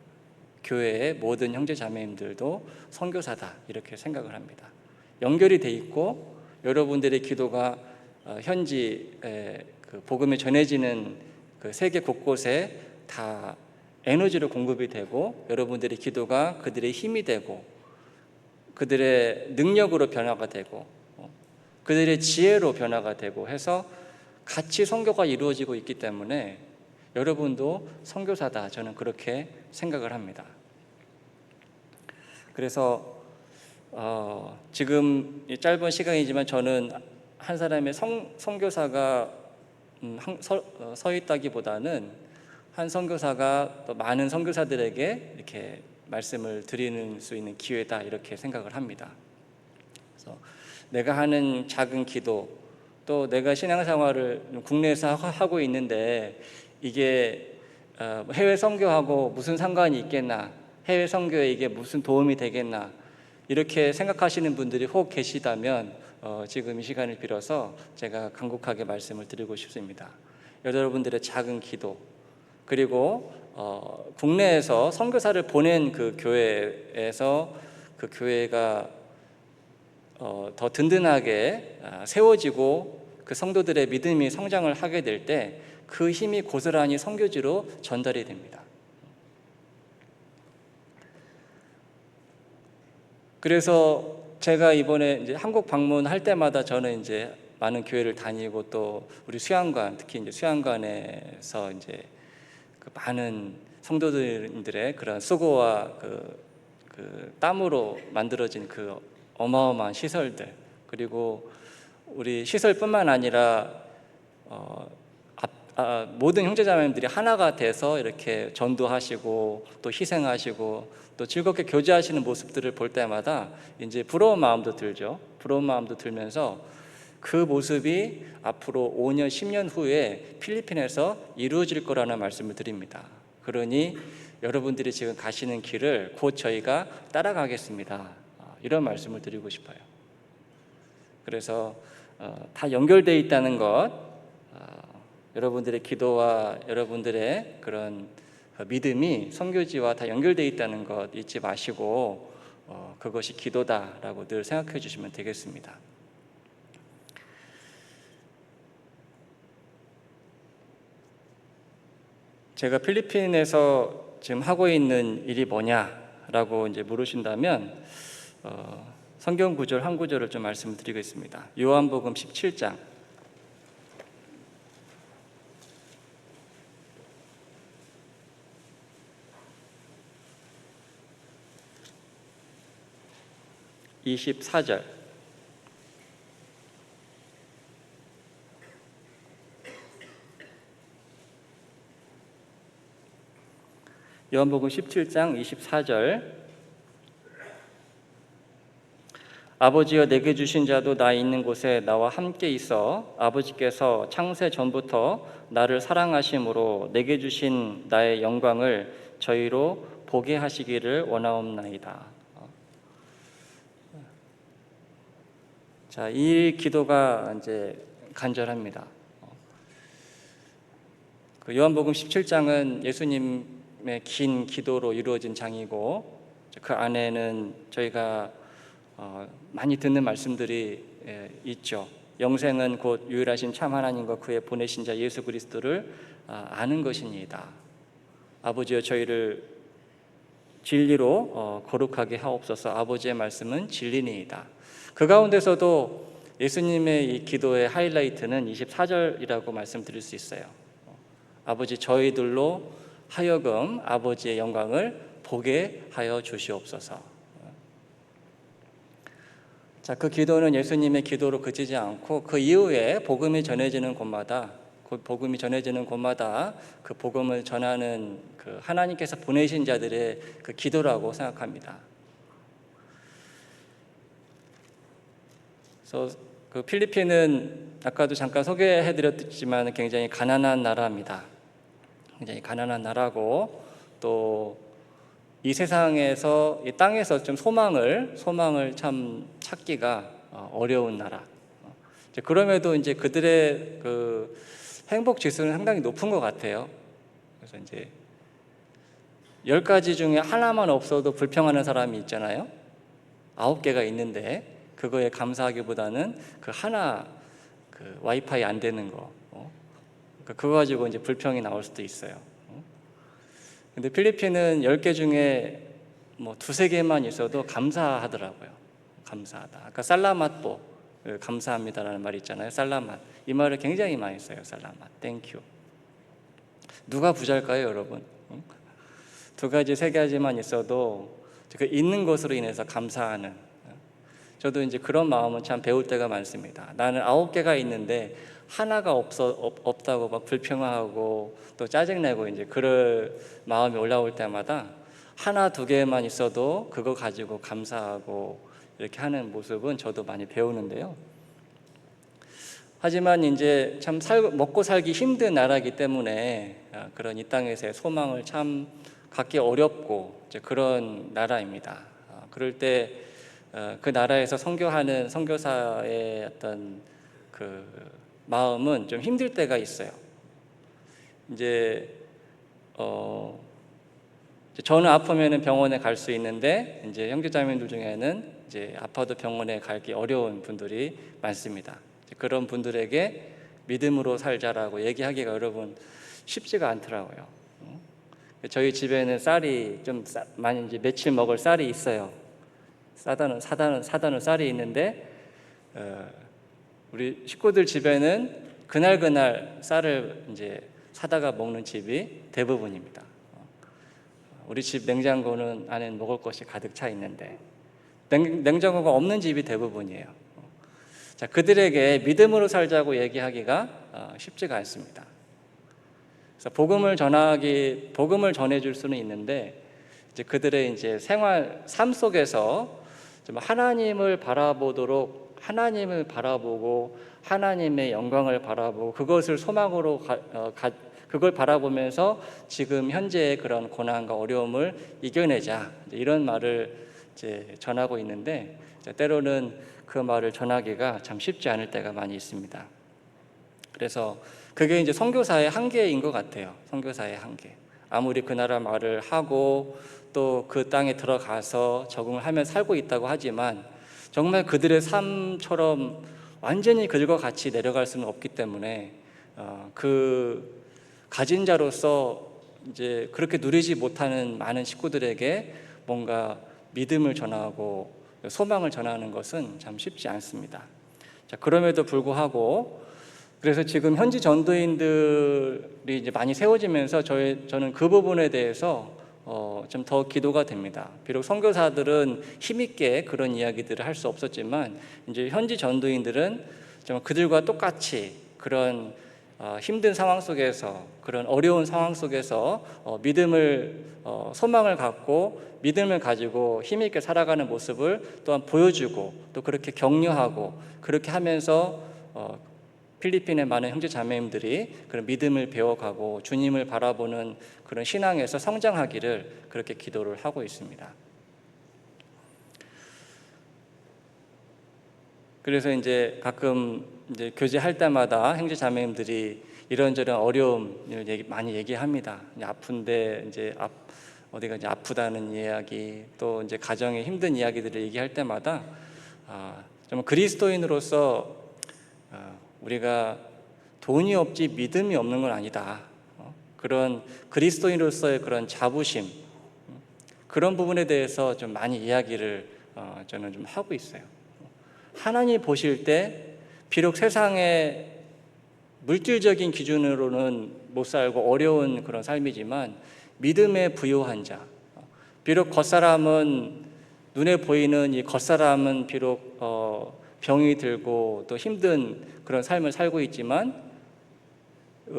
교회의 모든 형제 자매님들도 선교사다 이렇게 생각을 합니다. 연결이 돼 있고 여러분들의 기도가 현지에 그 복음이 전해지는 그 세계 곳곳에 다 에너지로 공급이 되고, 여러분들의 기도가 그들의 힘이 되고, 그들의 능력으로 변화가 되고, 그들의 지혜로 변화가 되고 해서 같이 선교가 이루어지고 있기 때문에 여러분도 선교사다, 저는 그렇게 생각을 합니다. 그래서 지금 짧은 시간이지만 저는 한 사람의 선교사가 서 있다기보다는 한 선교사가 또 많은 선교사들에게 이렇게 말씀을 드리는 수 있는 기회다 이렇게 생각을 합니다. 그래서 내가 하는 작은 기도, 또 내가 신앙생활을 국내에서 하고 있는데 이게 해외 선교하고 무슨 상관이 있겠나, 해외 선교에 이게 무슨 도움이 되겠나 이렇게 생각하시는 분들이 혹 계시다면 지금 이 시간을 빌어서 제가 간곡하게 말씀을 드리고 싶습니다. 여러분들의 작은 기도, 그리고 국내에서 선교사를 보낸 그 교회에서 그 교회가 더 든든하게 세워지고 그 성도들의 믿음이 성장을 하게 될 때 그 힘이 고스란히 선교지로 전달이 됩니다. 그래서 제가 이번에 이제 한국 방문할 때마다 저는 이제 많은 교회를 다니고, 또 우리 수양관, 특히 이제 수양관에서 이제 그 많은 성도들의 그런 수고와 그 땀으로 만들어진 그 어마어마한 시설들, 그리고 우리 시설뿐만 아니라 모든 형제자매님들이 하나가 돼서 이렇게 전도하시고 또 희생하시고 또 즐겁게 교제하시는 모습들을 볼 때마다 이제 부러운 마음도 들죠. 부러운 마음도 들면서 그 모습이 앞으로 5년, 10년 후에 필리핀에서 이루어질 거라는 말씀을 드립니다. 그러니 여러분들이 지금 가시는 길을 곧 저희가 따라가겠습니다. 이런 말씀을 드리고 싶어요. 그래서 다 연결되어 있다는 것, 여러분들의 기도와 여러분들의 그런 믿음이 선교지와 다 연결되어 있다는 것 잊지 마시고 그것이 기도다라고 늘 생각해 주시면 되겠습니다. 제가 필리핀에서 지금 하고 있는 일이 뭐냐라고 이제 물으신다면 성경 구절 한 구절을 좀 말씀을 드리겠습니다. 요한복음 17장 24절. 요한복음 17장 24절. 아버지여 내게 주신 자도 나 있는 곳에 나와 함께 있어 아버지께서 창세 전부터 나를 사랑하심으로 내게 주신 나의 영광을 저희로 보게 하시기를 원하옵나이다. 자, 이 기도가 이제 간절합니다. 그 요한복음 17장은 예수님의 긴 기도로 이루어진 장이고 그 안에는 저희가 많이 듣는 말씀들이 있죠. 영생은 곧 유일하신 참 하나님과 그의 보내신 자 예수 그리스도를 아는 것이니이다. 아버지여 저희를 진리로 거룩하게 하옵소서. 아버지의 말씀은 진리니이다. 그 가운데서도 예수님의 이 기도의 하이라이트는 24절이라고 말씀드릴 수 있어요. 아버지 저희들로 하여금 아버지의 영광을 보게 하여 주시옵소서. 자, 그 기도는 예수님의 기도로 그치지 않고 그 이후에 복음이 전해지는 곳마다 그 복음을 전하는 그 하나님께서 보내신 자들의 그 기도라고 생각합니다. 그래서 그 필리핀은 아까도 잠깐 소개해드렸지만 굉장히 가난한 나라입니다. 굉장히 가난한 나라고 또 이 세상에서 이 땅에서 좀 소망을 참 찾기가 어려운 나라. 그럼에도 이제 그들의 그 행복 지수는 상당히 높은 것 같아요. 그래서 이제 10가지 중에 하나만 없어도 불평하는 사람이 있잖아요. 9개가 있는데 그거에 감사하기보다는 그 하나 그 와이파이 안 되는 거, 그거 가지고 이제 불평이 나올 수도 있어요. 근데 필리핀은 10개 중에 뭐 2-3개만 있어도 감사하더라고요. 감사하다. 아까 살라맛보, 감사합니다라는 말이 있잖아요. 살라맛. 이 말을 굉장히 많이 써요. 살라맛. 땡큐. 누가 부자일까요, 여러분? 2가지, 3가지만 있어도 그 있는 것으로 인해서 감사하는. 저도 이제 그런 마음은 참 배울 때가 많습니다. 나는 9개가 있는데 하나가 없다고 막 불평하고 또 짜증내고 이제 그럴 마음이 올라올 때마다 1-2개만 있어도 그거 가지고 감사하고 이렇게 하는 모습은 저도 많이 배우는데요. 하지만 이제 참 먹고 살기 힘든 나라이기 때문에 그런 이 땅에서의 소망을 참 갖기 어렵고 이제 그런 나라입니다. 그럴 때 그 나라에서 선교하는 선교사의 어떤 그 마음은 좀 힘들 때가 있어요. 이제 저는 아프면은 병원에 갈 수 있는데 이제 형제자매들 중에는 이제 아파도 병원에 가기 어려운 분들이 많습니다. 그런 분들에게 믿음으로 살자라고 얘기하기가 여러분 쉽지가 않더라고요. 저희 집에는 쌀이 좀 많이 이제 며칠 먹을 쌀이 있어요. 사다는 쌀이 있는데 우리 식구들 집에는 그날 쌀을 이제 사다가 먹는 집이 대부분입니다. 우리 집 냉장고는 안에 먹을 것이 가득 차 있는데 냉장고가 없는 집이 대부분이에요. 자, 그들에게 믿음으로 살자고 얘기하기가 쉽지가 않습니다. 그래서 복음을 전해줄 수는 있는데 이제 그들의 이제 삶 속에서 좀 하나님을 바라보고 하나님의 영광을 바라보고 그것을 소망으로 그걸 바라보면서 지금 현재의 그런 고난과 어려움을 이겨내자 이런 말을 이제 전하고 있는데 때로는 그 말을 전하기가 참 쉽지 않을 때가 많이 있습니다. 그래서 그게 이제 선교사의 한계인 것 같아요. 선교사의 한계. 아무리 그 나라 말을 하고 또 그 땅에 들어가서 적응을 하며 살고 있다고 하지만 정말 그들의 삶처럼 완전히 그들과 같이 내려갈 수는 없기 때문에 그 가진 자로서 이제 그렇게 누리지 못하는 많은 식구들에게 뭔가 믿음을 전하고 소망을 전하는 것은 참 쉽지 않습니다. 자, 그럼에도 불구하고 그래서 지금 현지 전도인들이 이제 많이 세워지면서 저는 그 부분에 대해서 좀 더 기도가 됩니다. 비록 선교사들은 힘있게 그런 이야기들을 할 수 없었지만 이제 현지 전도인들은 정말 그들과 똑같이 그런 힘든 상황 속에서, 그런 어려운 상황 속에서 소망을 갖고 믿음을 가지고 힘있게 살아가는 모습을 또한 보여주고, 또 그렇게 격려하고, 그렇게 하면서 필리핀의 많은 형제 자매님들이 그런 믿음을 배워가고 주님을 바라보는 그런 신앙에서 성장하기를 그렇게 기도를 하고 있습니다. 그래서 이제 가끔 이제 교제할 때마다 형제 자매님들이 이런저런 어려움을 많이 얘기합니다. 이제 아픈데 이제 어디가 이제 아프다는 이야기, 또 이제 가정의 힘든 이야기들을 얘기할 때마다 좀 그리스도인으로서 우리가 돈이 없지 믿음이 없는 건 아니다. 그런 그리스도인으로서의 그런 자부심, 그런 부분에 대해서 좀 많이 이야기를 저는 좀 하고 있어요. 하나님 보실 때 비록 세상의 물질적인 기준으로는 못 살고 어려운 그런 삶이지만 믿음에 부요한 자, 비록 겉사람은 눈에 보이는 이 겉사람은 비록 병이 들고 또 힘든 그런 삶을 살고 있지만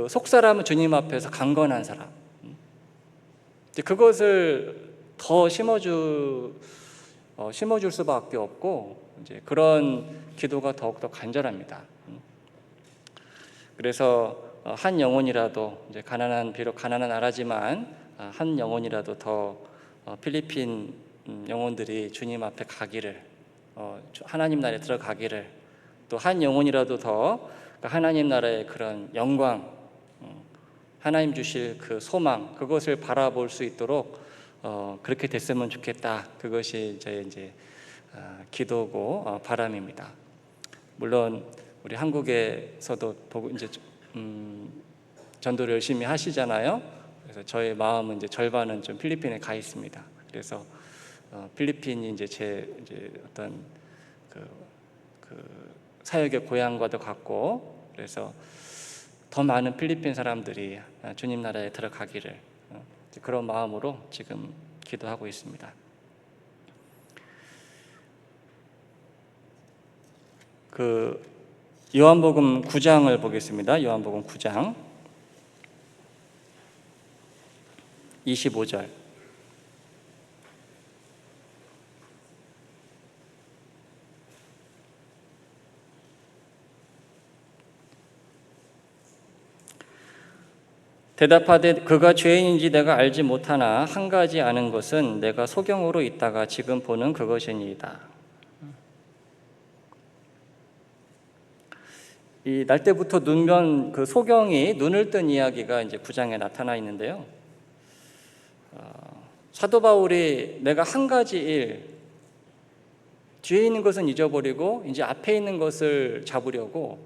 속사람은 주님 앞에서 강건한 사람, 그것을 더 심어줄 수밖에 없고, 이제 그런 기도가 더욱더 간절합니다. 그래서 한 영혼이라도, 이제 비록 가난한 나라지만 한 영혼이라도 더 필리핀 영혼들이 주님 앞에 가기를, 하나님 나라에 들어가기를, 또 한 영혼이라도 더 하나님 나라의 그런 영광, 하나님 주실 그 소망, 그것을 바라볼 수 있도록 그렇게 됐으면 좋겠다. 그것이 저의 이제 기도고 바람입니다. 물론 우리 한국에서도 이제 전도를 열심히 하시잖아요. 그래서 저의 마음은 이제 절반은 좀 필리핀에 가 있습니다. 그래서 필리핀이 이제 제 어떤 그 사역의 고향과도 같고, 그래서 더 많은 필리핀 사람들이 주님 나라에 들어가기를, 그런 마음으로 지금 기도하고 있습니다. 요한복음 9장을 보겠습니다. 요한복음 9장 25절. 대답하되 그가 죄인인지 내가 알지 못하나 한 가지 아는 것은 내가 소경으로 있다가 지금 보는 그것이니이다. 이 날 때부터 그 소경이 눈을 뜬 이야기가 이제 9장에 나타나 있는데요. 사도 바울이 내가 한 가지 일, 뒤에 있는 것은 잊어버리고 이제 앞에 있는 것을 잡으려고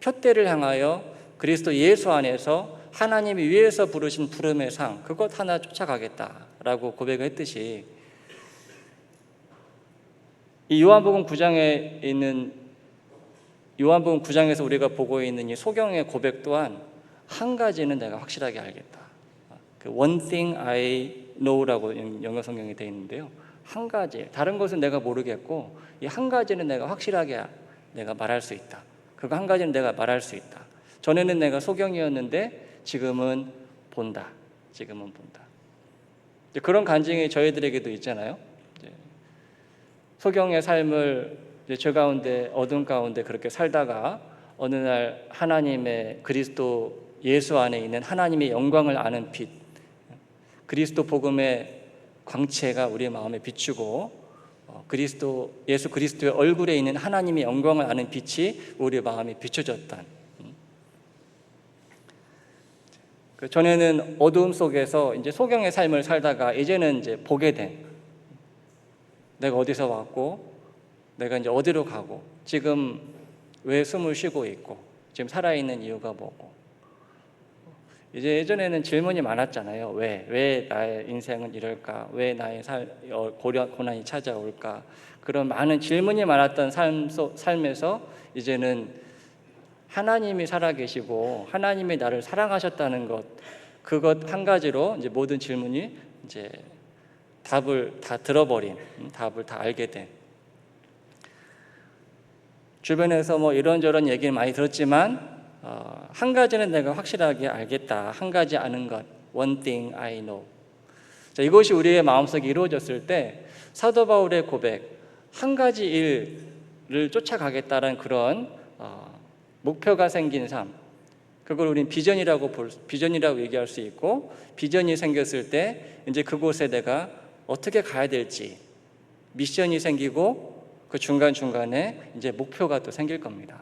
표대를 향하여 그리스도 예수 안에서 하나님이 위에서 부르신 부름의 상, 그것 하나 쫓아가겠다라고 고백을 했듯이, 이 요한복음 9장에서 우리가 보고 있는 이 소경의 고백 또한 한 가지는 내가 확실하게 알겠다. 그 one thing I know라고 영어 성경에 되어 있는데요. 한 가지, 다른 것은 내가 모르겠고 이 한 가지는 내가 확실하게 내가 말할 수 있다. 그거 한 가지는 내가 말할 수 있다. 전에는 내가 소경이었는데 지금은 본다. 지금은 본다. 그런 간증이 저희들에게도 있잖아요. 소경의 삶을 죄 가운데, 어둠 가운데 그렇게 살다가 어느 날 하나님의 그리스도 예수 안에 있는 하나님의 영광을 아는 빛, 그리스도 복음의 광채가 우리의 마음에 비추고 예수 그리스도의 얼굴에 있는 하나님의 영광을 아는 빛이 우리의 마음에 비춰졌던, 전에는 어두움 속에서 이제 소경의 삶을 살다가 이제는 이제 보게 된, 내가 어디서 왔고 내가 이제 어디로 가고 지금 왜 숨을 쉬고 있고 지금 살아있는 이유가 뭐고, 이제 예전에는 질문이 많았잖아요. 왜 나의 인생은 이럴까? 왜 나의 고난이 찾아올까? 그런 많은 질문이 많았던 삶에서 이제는 하나님이 살아계시고 하나님이 나를 사랑하셨다는 것, 그것 한 가지로 이제 모든 질문이 이제 답을 다 들어버린, 답을 다 알게 된, 주변에서 뭐 이런저런 얘기를 많이 들었지만 한 가지는 내가 확실하게 알겠다. 한 가지 아는 것. One thing I know. 자, 이것이 우리의 마음속에 이루어졌을 때 사도 바울의 고백, 한 가지 일을 쫓아가겠다는 그런 목표가 생긴 삶, 그걸 우리는 비전이라고 얘기할 수 있고, 비전이 생겼을 때 이제 그곳에 내가 어떻게 가야 될지 미션이 생기고 그 중간중간에 이제 목표가 또 생길 겁니다.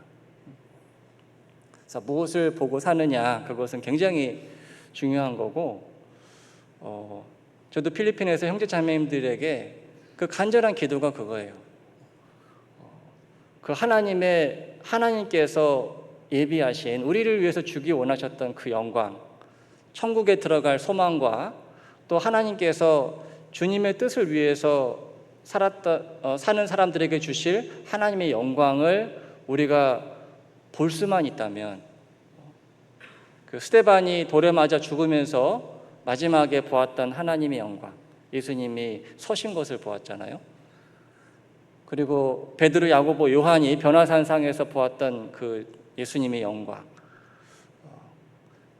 그래서 무엇을 보고 사느냐, 그것은 굉장히 중요한 거고, 저도 필리핀에서 형제 자매님들에게 그 간절한 기도가 그거예요. 그 하나님께서 예비하신 우리를 위해서 주기 원하셨던 그 영광, 천국에 들어갈 소망과 또 하나님께서 주님의 뜻을 위해서 사는 사람들에게 주실 하나님의 영광을 우리가 볼 수만 있다면, 그 스데반이 돌에 맞아 죽으면서 마지막에 보았던 하나님의 영광, 예수님이 서신 것을 보았잖아요. 그리고 베드로, 야고보, 요한이 변화산상에서 보았던 그 예수님의 영광,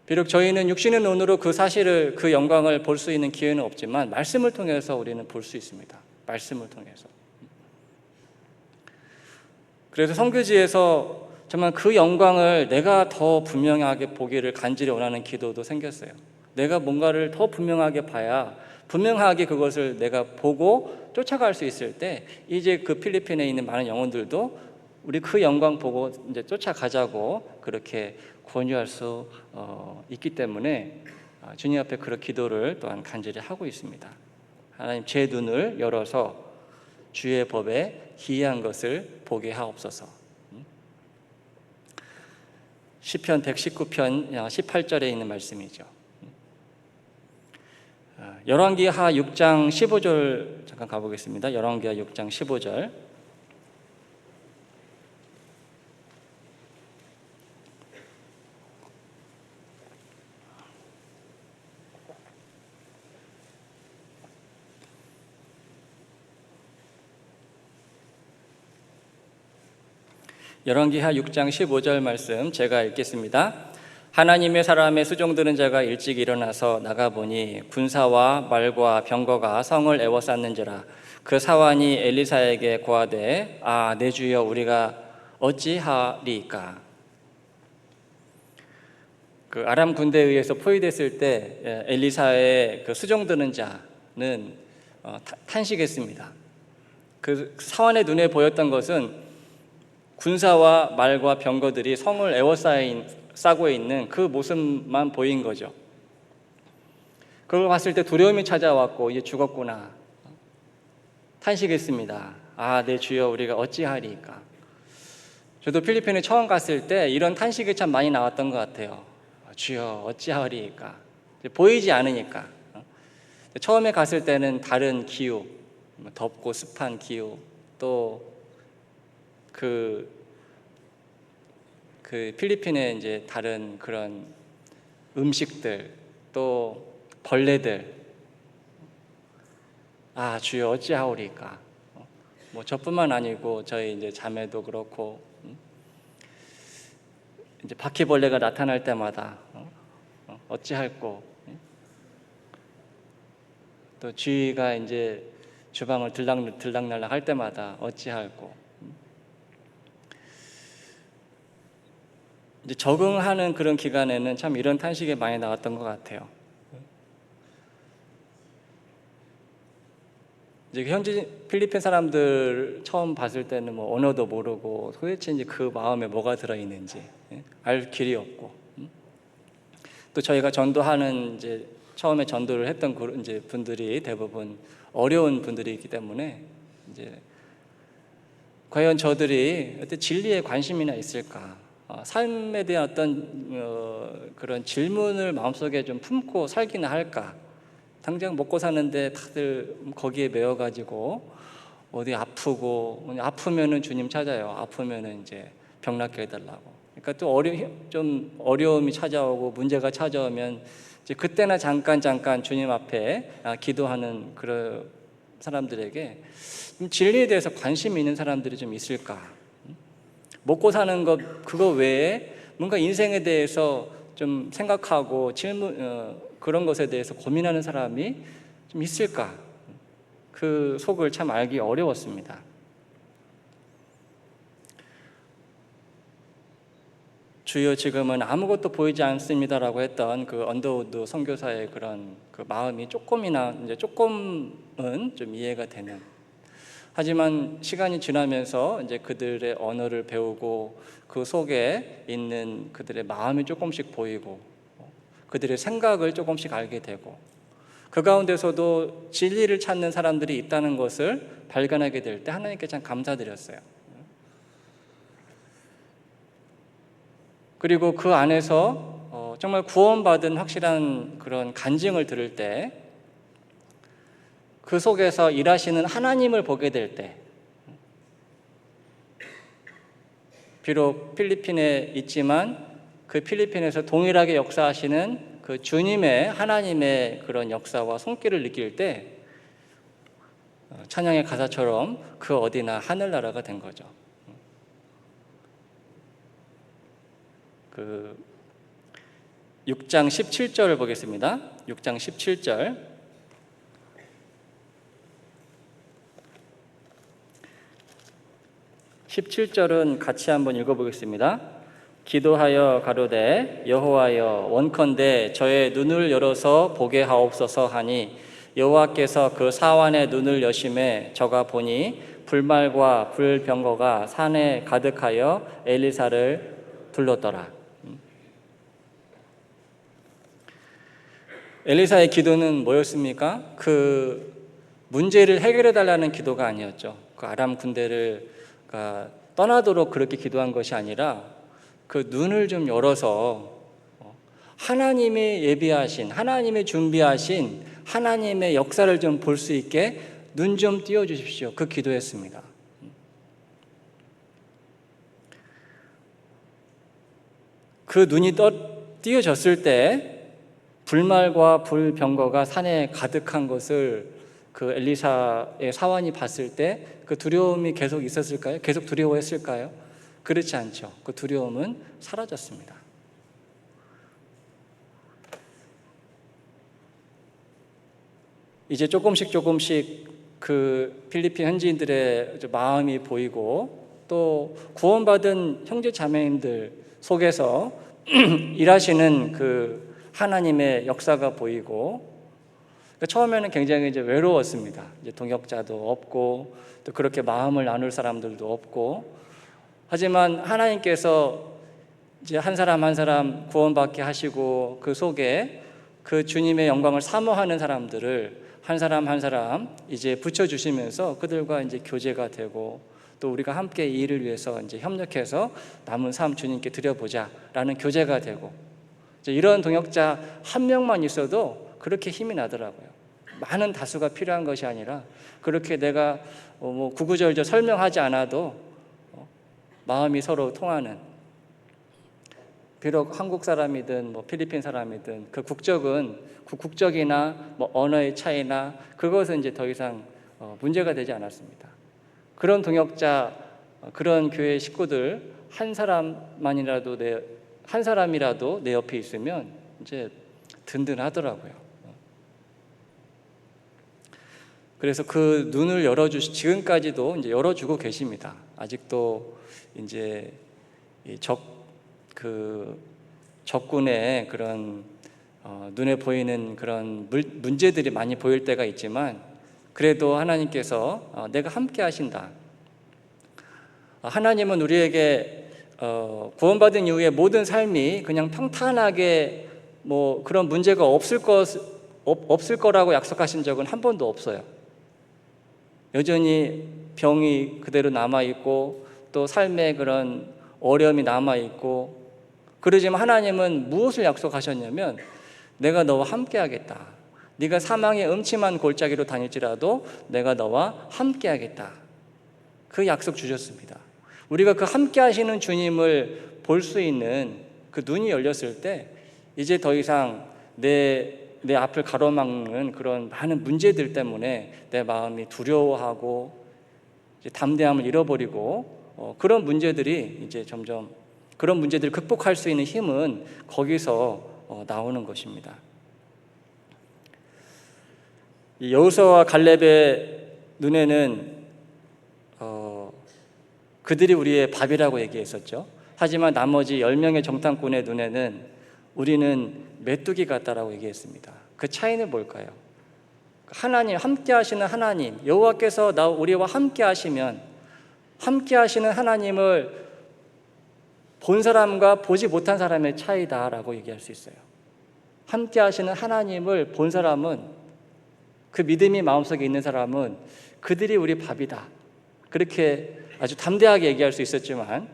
비록 저희는 육신의 눈으로 그 사실을, 그 영광을 볼 수 있는 기회는 없지만 말씀을 통해서 우리는 볼 수 있습니다. 말씀을 통해서. 그래서 선교지에서 정말 그 영광을 내가 더 분명하게 보기를 간절히 원하는 기도도 생겼어요. 내가 뭔가를 더 분명하게 봐야 분명하게 그것을 내가 보고 쫓아갈 수 있을 때, 이제 그 필리핀에 있는 많은 영혼들도 우리 그 영광 보고 이제 쫓아가자고 그렇게 권유할 수 있기 때문에 주님 앞에 그런 기도를 또한 간절히 하고 있습니다. 하나님, 제 눈을 열어서 주의 법에 기이한 것을 보게 하옵소서. 시편 119편 18절에 있는 말씀이죠. 열왕기하 6장 15절 잠깐 가보겠습니다. 열왕기하 6장 15절. 열왕기하 6장 15절 말씀 제가 읽겠습니다. 하나님의 사람의 수종드는 자가 일찍 일어나서 나가보니 군사와 말과 병거가 성을 에워쌌는지라. 그 사환이 엘리사에게 고하되, 아, 내 주여, 우리가 어찌하리까? 그 아람 군대에 의해서 포위됐을 때 엘리사의 그 수종드는 자는 탄식했습니다. 그 사환의 눈에 보였던 것은 군사와 말과 병거들이 성을 에워싸고 있는 그 모습만 보인 거죠. 그걸 봤을 때 두려움이 찾아왔고, 이제 죽었구나. 탄식했습니다. 아, 내 주여, 우리가 어찌하리까? 저도 필리핀에 처음 갔을 때 이런 탄식이 참 많이 나왔던 것 같아요. 주여, 어찌하리까? 보이지 않으니까. 처음에 갔을 때는 다른 기후, 덥고 습한 기후, 또 그 필리핀의 이제 다른 그런 음식들, 또 벌레들, 아, 주여, 어찌하오리까? 뭐 저뿐만 아니고 저희 이제 자매도 그렇고, 이제 바퀴벌레가 나타날 때마다 어찌할꼬? 또 주위가 이제 주방을 들락날락 할 때마다 어찌할꼬? 이제 적응하는 그런 기간에는 참 이런 탄식이 많이 나왔던 것 같아요. 이제 현지 필리핀 사람들 처음 봤을 때는 뭐 언어도 모르고 도대체 이제 그 마음에 뭐가 들어있는지 알 길이 없고, 또 저희가 전도하는 이제 처음에 전도를 했던 이제 분들이 대부분 어려운 분들이기 때문에 이제 과연 저들이 어떤 진리에 관심이나 있을까? 삶에 대한 어떤 그런 질문을 마음속에 좀 품고 살기나 할까? 당장 먹고 사는데 다들 거기에 매여가지고 어디 아프면은 주님 찾아요. 아프면은 이제 병 낫게 해달라고. 그러니까 또 좀 어려움이 찾아오고 문제가 찾아오면 이제 그때나 잠깐 주님 앞에 기도하는 그런 사람들에게 좀 진리에 대해서 관심이 있는 사람들이 좀 있을까? 먹고 사는 것 그거 외에 뭔가 인생에 대해서 좀 생각하고 그런 것에 대해서 고민하는 사람이 좀 있을까? 그 속을 참 알기 어려웠습니다. 주여 지금은 아무것도 보이지 않습니다라고 했던 그 언더우드 선교사의 그런 그 마음이 조금은 좀 이해가 되는. 하지만 시간이 지나면서 이제 그들의 언어를 배우고 그 속에 있는 그들의 마음이 조금씩 보이고 그들의 생각을 조금씩 알게 되고 그 가운데서도 진리를 찾는 사람들이 있다는 것을 발견하게 될 때 하나님께 참 감사드렸어요. 그리고 그 안에서 정말 구원받은 확실한 그런 간증을 들을 때 그 속에서 일하시는 하나님을 보게 될 때, 비록 필리핀에 있지만 그 필리핀에서 동일하게 역사하시는 그 주님의 하나님의 그런 역사와 손길을 느낄 때 찬양의 가사처럼 그 어디나 하늘나라가 된 거죠. 그 6장 17절을 보겠습니다. 6장 17절. 17절은 같이 한번 읽어보겠습니다. 기도하여 가로되 여호와여 원컨대 저의 눈을 열어서 보게 하옵소서 하니 여호와께서 그 사환의 눈을 여심해 저가 보니 불말과 불병거가 산에 가득하여 엘리사를 둘렀더라. 엘리사의 기도는 뭐였습니까? 그 문제를 해결해 달라는 기도가 아니었죠. 그 아람 군대를 떠나도록 그렇게 기도한 것이 아니라 그 눈을 좀 열어서 하나님이 예비하신, 하나님이 준비하신 하나님의 역사를 좀 볼 수 있게 눈 좀 띄워주십시오. 그 기도했습니다. 그 눈이 띄어졌을 때 불말과 불병거가 산에 가득한 것을 그 엘리사의 사환이 봤을 때 그 두려움이 계속 있었을까요? 계속 두려워했을까요? 그렇지 않죠. 그 두려움은 사라졌습니다. 이제 조금씩 그 필리핀 현지인들의 마음이 보이고 또 구원받은 형제 자매님들 속에서 일하시는 그 하나님의 역사가 보이고 처음에는 굉장히 이제 외로웠습니다. 이제 동역자도 없고 또 그렇게 마음을 나눌 사람들도 없고 하지만 하나님께서 이제 한 사람 한 사람 구원받게 하시고 그 속에 그 주님의 영광을 사모하는 사람들을 한 사람 한 사람 이제 붙여주시면서 그들과 이제 교제가 되고 또 우리가 함께 이 일을 위해서 이제 협력해서 남은 삶 주님께 드려보자라는 교제가 되고 이제 이런 동역자 한 명만 있어도 그렇게 힘이 나더라고요. 많은 다수가 필요한 것이 아니라 그렇게 내가 뭐 구구절절 설명하지 않아도 마음이 서로 통하는, 비록 한국 사람이든 뭐 필리핀 사람이든 그 국적은 국적이나 뭐 언어의 차이나 그것은 이제 더 이상 문제가 되지 않았습니다. 그런 동역자, 그런 교회 식구들 한 사람이라도 내 옆에 있으면 이제 든든하더라고요. 그래서 그 눈을 지금까지도 이제 열어주고 계십니다. 아직도 이제 적군의 그런 눈에 보이는 그런 문제들이 많이 보일 때가 있지만 그래도 하나님께서 내가 함께 하신다. 하나님은 우리에게 구원받은 이후에 모든 삶이 그냥 평탄하게 뭐 그런 문제가 없을 거라고 약속하신 적은 한 번도 없어요. 여전히 병이 그대로 남아있고 또 삶의 그런 어려움이 남아있고 그러지만 하나님은 무엇을 약속하셨냐면 내가 너와 함께 하겠다. 네가 사망의 음침한 골짜기로 다닐지라도 내가 너와 함께 하겠다. 그 약속 주셨습니다. 우리가 그 함께 하시는 주님을 볼 수 있는 그 눈이 열렸을 때 이제 더 이상 내 앞을 가로막는 그런 많은 문제들 때문에 내 마음이 두려워하고 이제 담대함을 잃어버리고 그런 문제들이 이제 점점 그런 문제들을 극복할 수 있는 힘은 거기서 나오는 것입니다. 이 여호수아와 갈렙의 눈에는 그들이 우리의 밥이라고 얘기했었죠. 하지만 나머지 10명의 정탐꾼의 눈에는 우리는 메뚜기 같다라고 얘기했습니다. 그 차이는 뭘까요? 하나님, 함께 하시는 하나님, 여호와께서 우리와 함께 하시면, 함께 하시는 하나님을 본 사람과 보지 못한 사람의 차이다라고 얘기할 수 있어요. 함께 하시는 하나님을 본 사람은, 그 믿음이 마음속에 있는 사람은 그들이 우리 밥이다, 그렇게 아주 담대하게 얘기할 수 있었지만,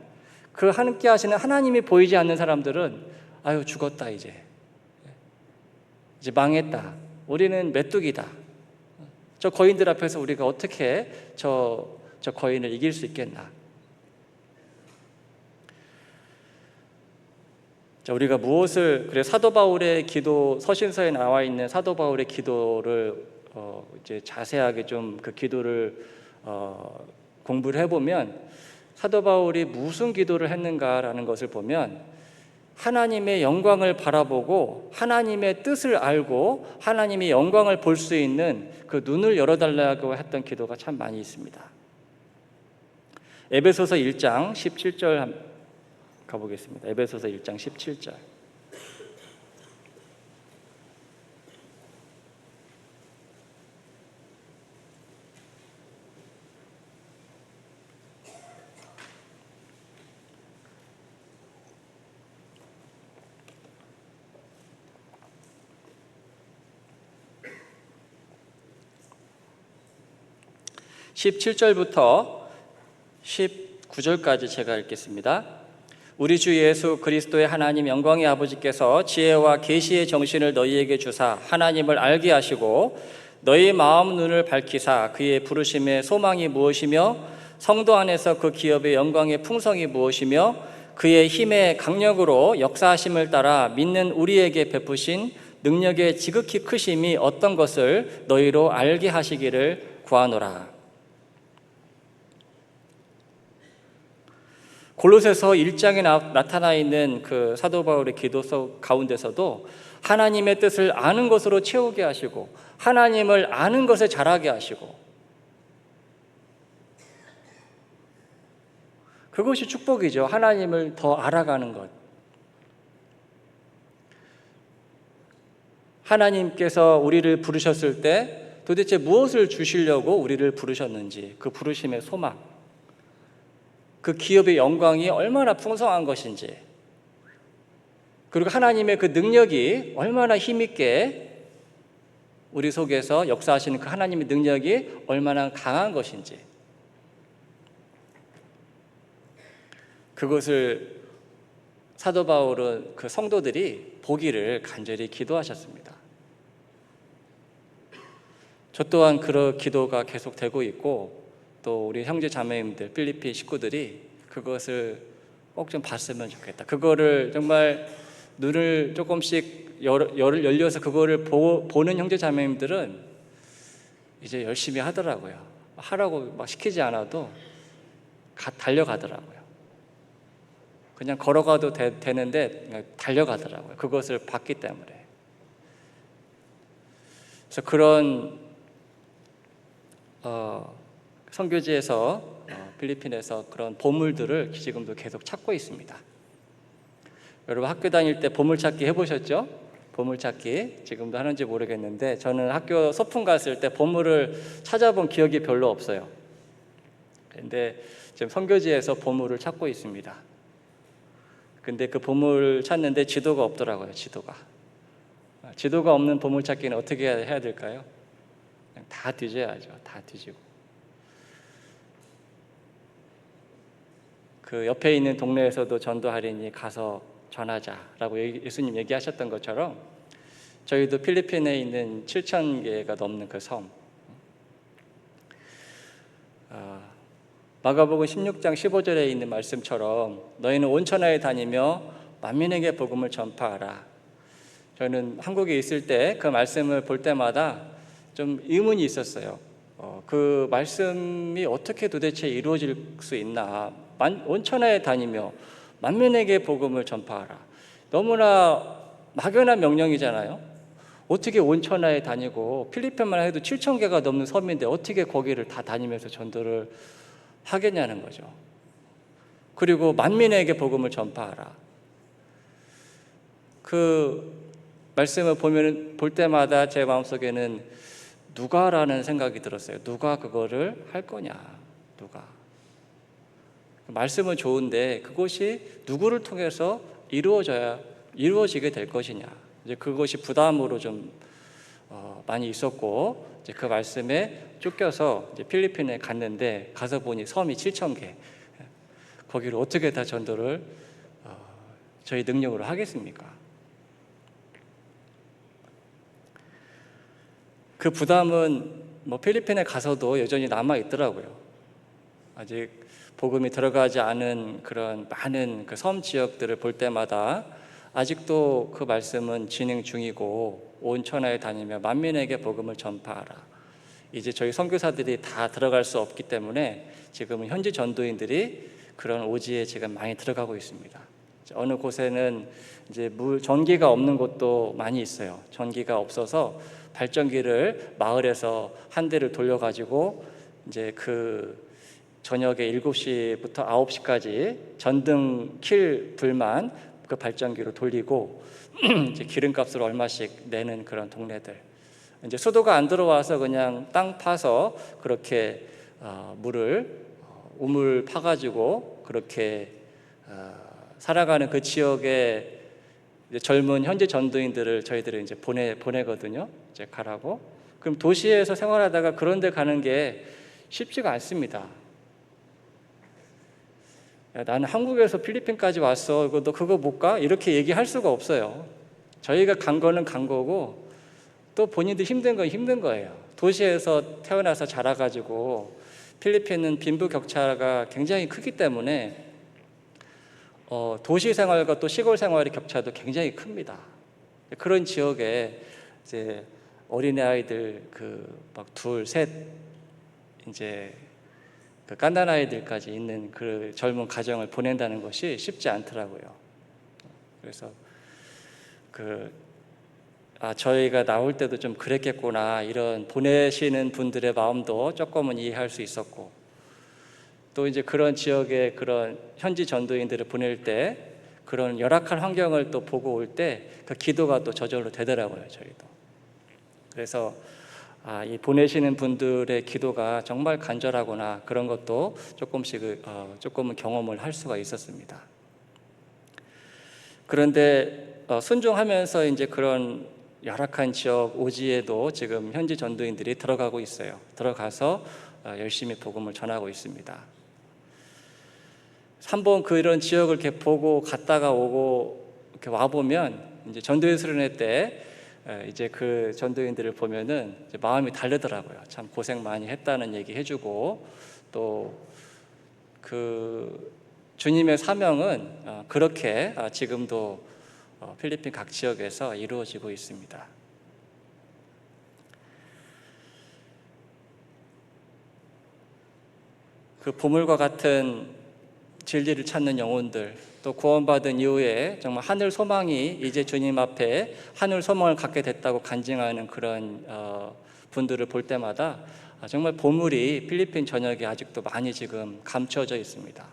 그 함께 하시는 하나님이 보이지 않는 사람들은 아유, 죽었다, 이제 망했다, 우리는 메뚜기다, 저 거인들 앞에서 우리가 어떻게 저 거인을 이길 수 있겠나. 자, 우리가 무엇을, 그래, 사도 바울의 기도, 서신서에 나와 있는 사도 바울의 기도를 이제 자세하게 좀 그 기도를 공부를 해보면, 사도 바울이 무슨 기도를 했는가라는 것을 보면, 하나님의 영광을 바라보고 하나님의 뜻을 알고 하나님의 영광을 볼 수 있는 그 눈을 열어달라고 했던 기도가 참 많이 있습니다. 에베소서 1장 17절 가보겠습니다. 에베소서 1장 17절. (17절부터) 19절까지 제가 읽겠습니다. 우리 주 예수 그리스도의 하나님 영광의 아버지께서 지혜와 계시의 정신을 너희에게 주사 하나님을 알게 하시고 너희 마음 눈을 밝히사 그의 부르심의 소망이 무엇이며 성도 안에서 그 기업의 영광의 풍성이 무엇이며 그의 힘의 강력으로 역사하심을 따라 믿는 우리에게 베푸신 능력의 지극히 크심이 어떤 것을 너희로 알게 하시기를 구하노라. 골로새서 1장에 나타나 있는 그 사도 바울의 기도 가운데서도 하나님의 뜻을 아는 것으로 채우게 하시고 하나님을 아는 것에 잘하게 하시고, 그것이 축복이죠. 하나님을 더 알아가는 것. 하나님께서 우리를 부르셨을 때 도대체 무엇을 주시려고 우리를 부르셨는지, 그 부르심의 소망, 그 기업의 영광이 얼마나 풍성한 것인지, 그리고 하나님의 그 능력이 얼마나 힘있게 우리 속에서 역사하시는 그 하나님의 능력이 얼마나 강한 것인지, 그것을 사도 바울은 그 성도들이 보기를 간절히 기도하셨습니다. 저 또한 그런 기도가 계속되고 있고, 또 우리 형제 자매님들 필리핀 식구들이 그것을 꼭 좀 봤으면 좋겠다. 그거를 정말 눈을 조금씩 열려서 그거를 보는 형제 자매님들은 이제 열심히 하더라고요. 하라고 막 시키지 않아도 달려가더라고요. 그냥 걸어가도 되는데 그냥 달려가더라고요. 그것을 봤기 때문에. 그래서 그런 선교지에서 필리핀에서 그런 보물들을 지금도 계속 찾고 있습니다. 여러분 학교 다닐 때 보물찾기 해보셨죠? 보물찾기 지금도 하는지 모르겠는데, 저는 학교 소풍 갔을 때 보물을 찾아본 기억이 별로 없어요. 근데 지금 선교지에서 보물을 찾고 있습니다. 근데 그 보물 찾는데 지도가 없더라고요. 지도가 없는 보물찾기는 어떻게 해야 될까요? 그냥 다 뒤져야죠. 다 뒤지고. 그 옆에 있는 동네에서도 전도하리니 가서 전하자라고 예수님 얘기하셨던 것처럼, 저희도 필리핀에 있는 7,000개가 넘는 그 섬, 마가복음 16장 15절에 있는 말씀처럼 너희는 온 천하에 다니며 만민에게 복음을 전파하라. 저는 한국에 있을 때 그 말씀을 볼 때마다 좀 의문이 있었어요. 그 말씀이 어떻게 도대체 이루어질 수 있나. 온 천하에 다니며 만민에게 복음을 전파하라. 너무나 막연한 명령이잖아요. 어떻게 온 천하에 다니고 필리핀만 해도 7,000개가 넘는 섬인데 어떻게 거기를 다 다니면서 전도를 하겠냐는 거죠. 그리고 만민에게 복음을 전파하라. 그 말씀을 볼 때마다 제 마음속에는 누가라는 생각이 들었어요. 누가 그거를 할 거냐? 누가? 말씀은 좋은데 그것이 누구를 통해서 이루어지게 될 것이냐? 이제 그것이 부담으로 좀 많이 있었고, 이제 그 말씀에 쫓겨서 이제 필리핀에 갔는데 가서 보니 섬이 7,000개. 거기를 어떻게 다 전도를 저희 능력으로 하겠습니까? 그 부담은 뭐 필리핀에 가서도 여전히 남아 있더라고요. 아직 복음이 들어가지 않은 그런 많은 그 섬 지역들을 볼 때마다 아직도 그 말씀은 진행 중이고, 온 천하에 다니며 만민에게 복음을 전파하라. 이제 저희 선교사들이 다 들어갈 수 없기 때문에 지금은 현지 전도인들이 그런 오지에 지금 많이 들어가고 있습니다. 어느 곳에는 이제 전기가 없는 곳도 많이 있어요. 전기가 없어서 발전기를 마을에서 한 대를 돌려가지고 이제 그 저녁에 7시부터 9시까지 전등 킬 불만 그 발전기로 돌리고 이제 기름값을 얼마씩 내는 그런 동네들. 이제 수도가 안 들어와서 그냥 땅 파서 그렇게 우물 파가지고 그렇게 살아가는 그 지역의 젊은 현지 전도인들을 저희들이 이제 보내거든요. 이제 가라고. 그럼 도시에서 생활하다가 그런 데 가는 게 쉽지가 않습니다. 야, 나는 한국에서 필리핀까지 왔어. 너 그거 못 가? 이렇게 얘기할 수가 없어요. 저희가 간 거는 간 거고, 또 본인도 힘든 건 힘든 거예요. 도시에서 태어나서 자라가지고 필리핀은 빈부격차가 굉장히 크기 때문에 도시 생활과 또 시골 생활의 격차도 굉장히 큽니다. 그런 지역에 이제 어린애 아이들 막 둘, 셋 이제 그 깐난 아이들까지 있는 그 젊은 가정을 보낸다는 것이 쉽지 않더라고요. 그래서 저희가 나올 때도 좀 그랬겠구나, 이런 보내시는 분들의 마음도 조금은 이해할 수 있었고, 또 이제 그런 지역에 그런 현지 전도인들을 보낼 때 그런 열악한 환경을 또 보고 올 때 그 기도가 또 저절로 되더라고요, 저희도. 그래서 이 보내시는 분들의 기도가 정말 간절하구나, 그런 것도 조금은 경험을 할 수가 있었습니다. 그런데 순종하면서 이제 그런 열악한 지역 오지에도 지금 현지 전도인들이 들어가고 있어요. 들어가서 열심히 복음을 전하고 있습니다. 한번 그런 지역을 이렇게 보고 갔다가 오고 이렇게 와 보면 이제 전도의 수련회 때 이제 그 전도인들을 보면은 이제 마음이 다르더라고요. 참 고생 많이 했다는 얘기 해주고, 또 그 주님의 사명은 그렇게 지금도 필리핀 각 지역에서 이루어지고 있습니다. 그 보물과 같은 진리를 찾는 영혼들, 또 구원받은 이후에 정말 하늘 소망이 이제 주님 앞에 하늘 소망을 갖게 됐다고 간증하는 그런 분들을 볼 때마다 정말 보물이 필리핀 전역에 아직도 많이 지금 감춰져 있습니다.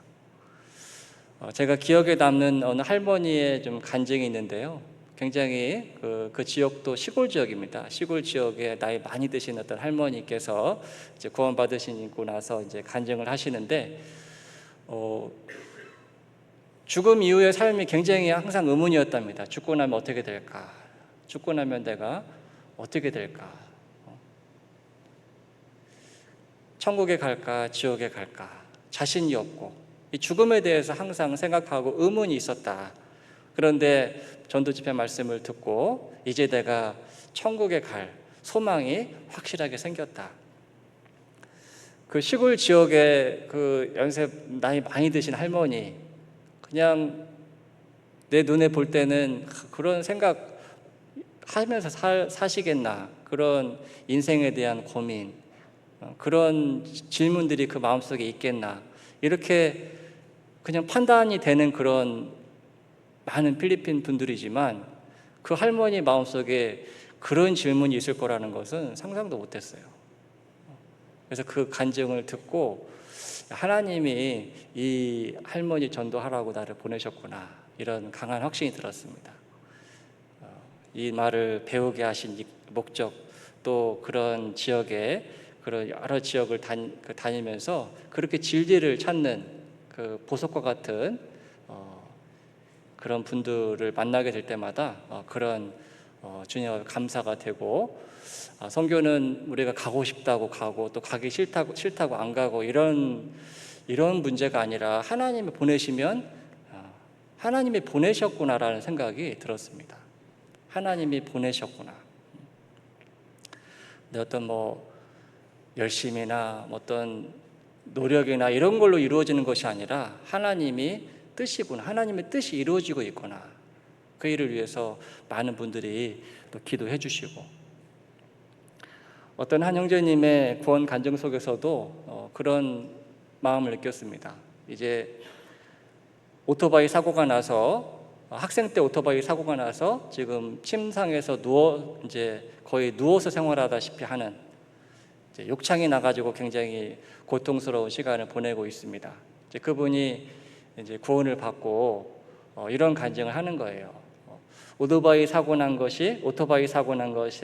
제가 기억에 남는 어느 할머니의 좀 간증이 있는데요. 굉장히 그 지역도 시골 지역입니다. 시골 지역에 나이 많이 드신 어떤 할머니께서 이제 구원받으시고 나서 이제 간증을 하시는데, 죽음 이후의 삶이 굉장히 항상 의문이었답니다. 죽고 나면 어떻게 될까? 죽고 나면 내가 어떻게 될까? 천국에 갈까? 지옥에 갈까? 자신이 없고, 이 죽음에 대해서 항상 생각하고 의문이 있었다. 그런데 전도 집회 말씀을 듣고 이제 내가 천국에 갈 소망이 확실하게 생겼다. 그 시골 지역에 그 연세 나이 많이 드신 할머니, 그냥 내 눈에 볼 때는 그런 생각 하면서 사시겠나, 그런 인생에 대한 고민, 그런 질문들이 그 마음속에 있겠나, 이렇게 그냥 판단이 되는 그런 많은 필리핀 분들이지만 그 할머니 마음속에 그런 질문이 있을 거라는 것은 상상도 못했어요. 그래서 그 간증을 듣고 하나님이 이 할머니 전도하라고 나를 보내셨구나, 이런 강한 확신이 들었습니다. 이 말을 배우게 하신 이 목적, 또 그런 지역에 그런 여러 지역을 다니면서 그렇게 진리를 찾는 그 보석과 같은 그런 분들을 만나게 될 때마다 그런 주님 앞에 감사가 되고, 선교는 우리가 가고 싶다고 가고 또 가기 싫다고 안 가고 이런 문제가 아니라 하나님이 보내시면 하나님이 보내셨구나라는 생각이 들었습니다. 하나님이 보내셨구나. 근데 어떤 열심이나 어떤 노력이나 이런 걸로 이루어지는 것이 아니라 하나님이 뜻이구나, 하나님의 뜻이 이루어지고 있구나, 그 일을 위해서 많은 분들이 또 기도해 주시고, 어떤 한 형제님의 구원 간증 속에서도 그런 마음을 느꼈습니다. 이제 오토바이 사고가 나서, 학생 때 오토바이 사고가 나서 지금 침상에서 이제 거의 누워서 생활하다시피 하는, 이제 욕창이 나가지고 굉장히 고통스러운 시간을 보내고 있습니다. 이제 그분이 이제 구원을 받고 이런 간증을 하는 거예요. 오토바이 사고 난 것에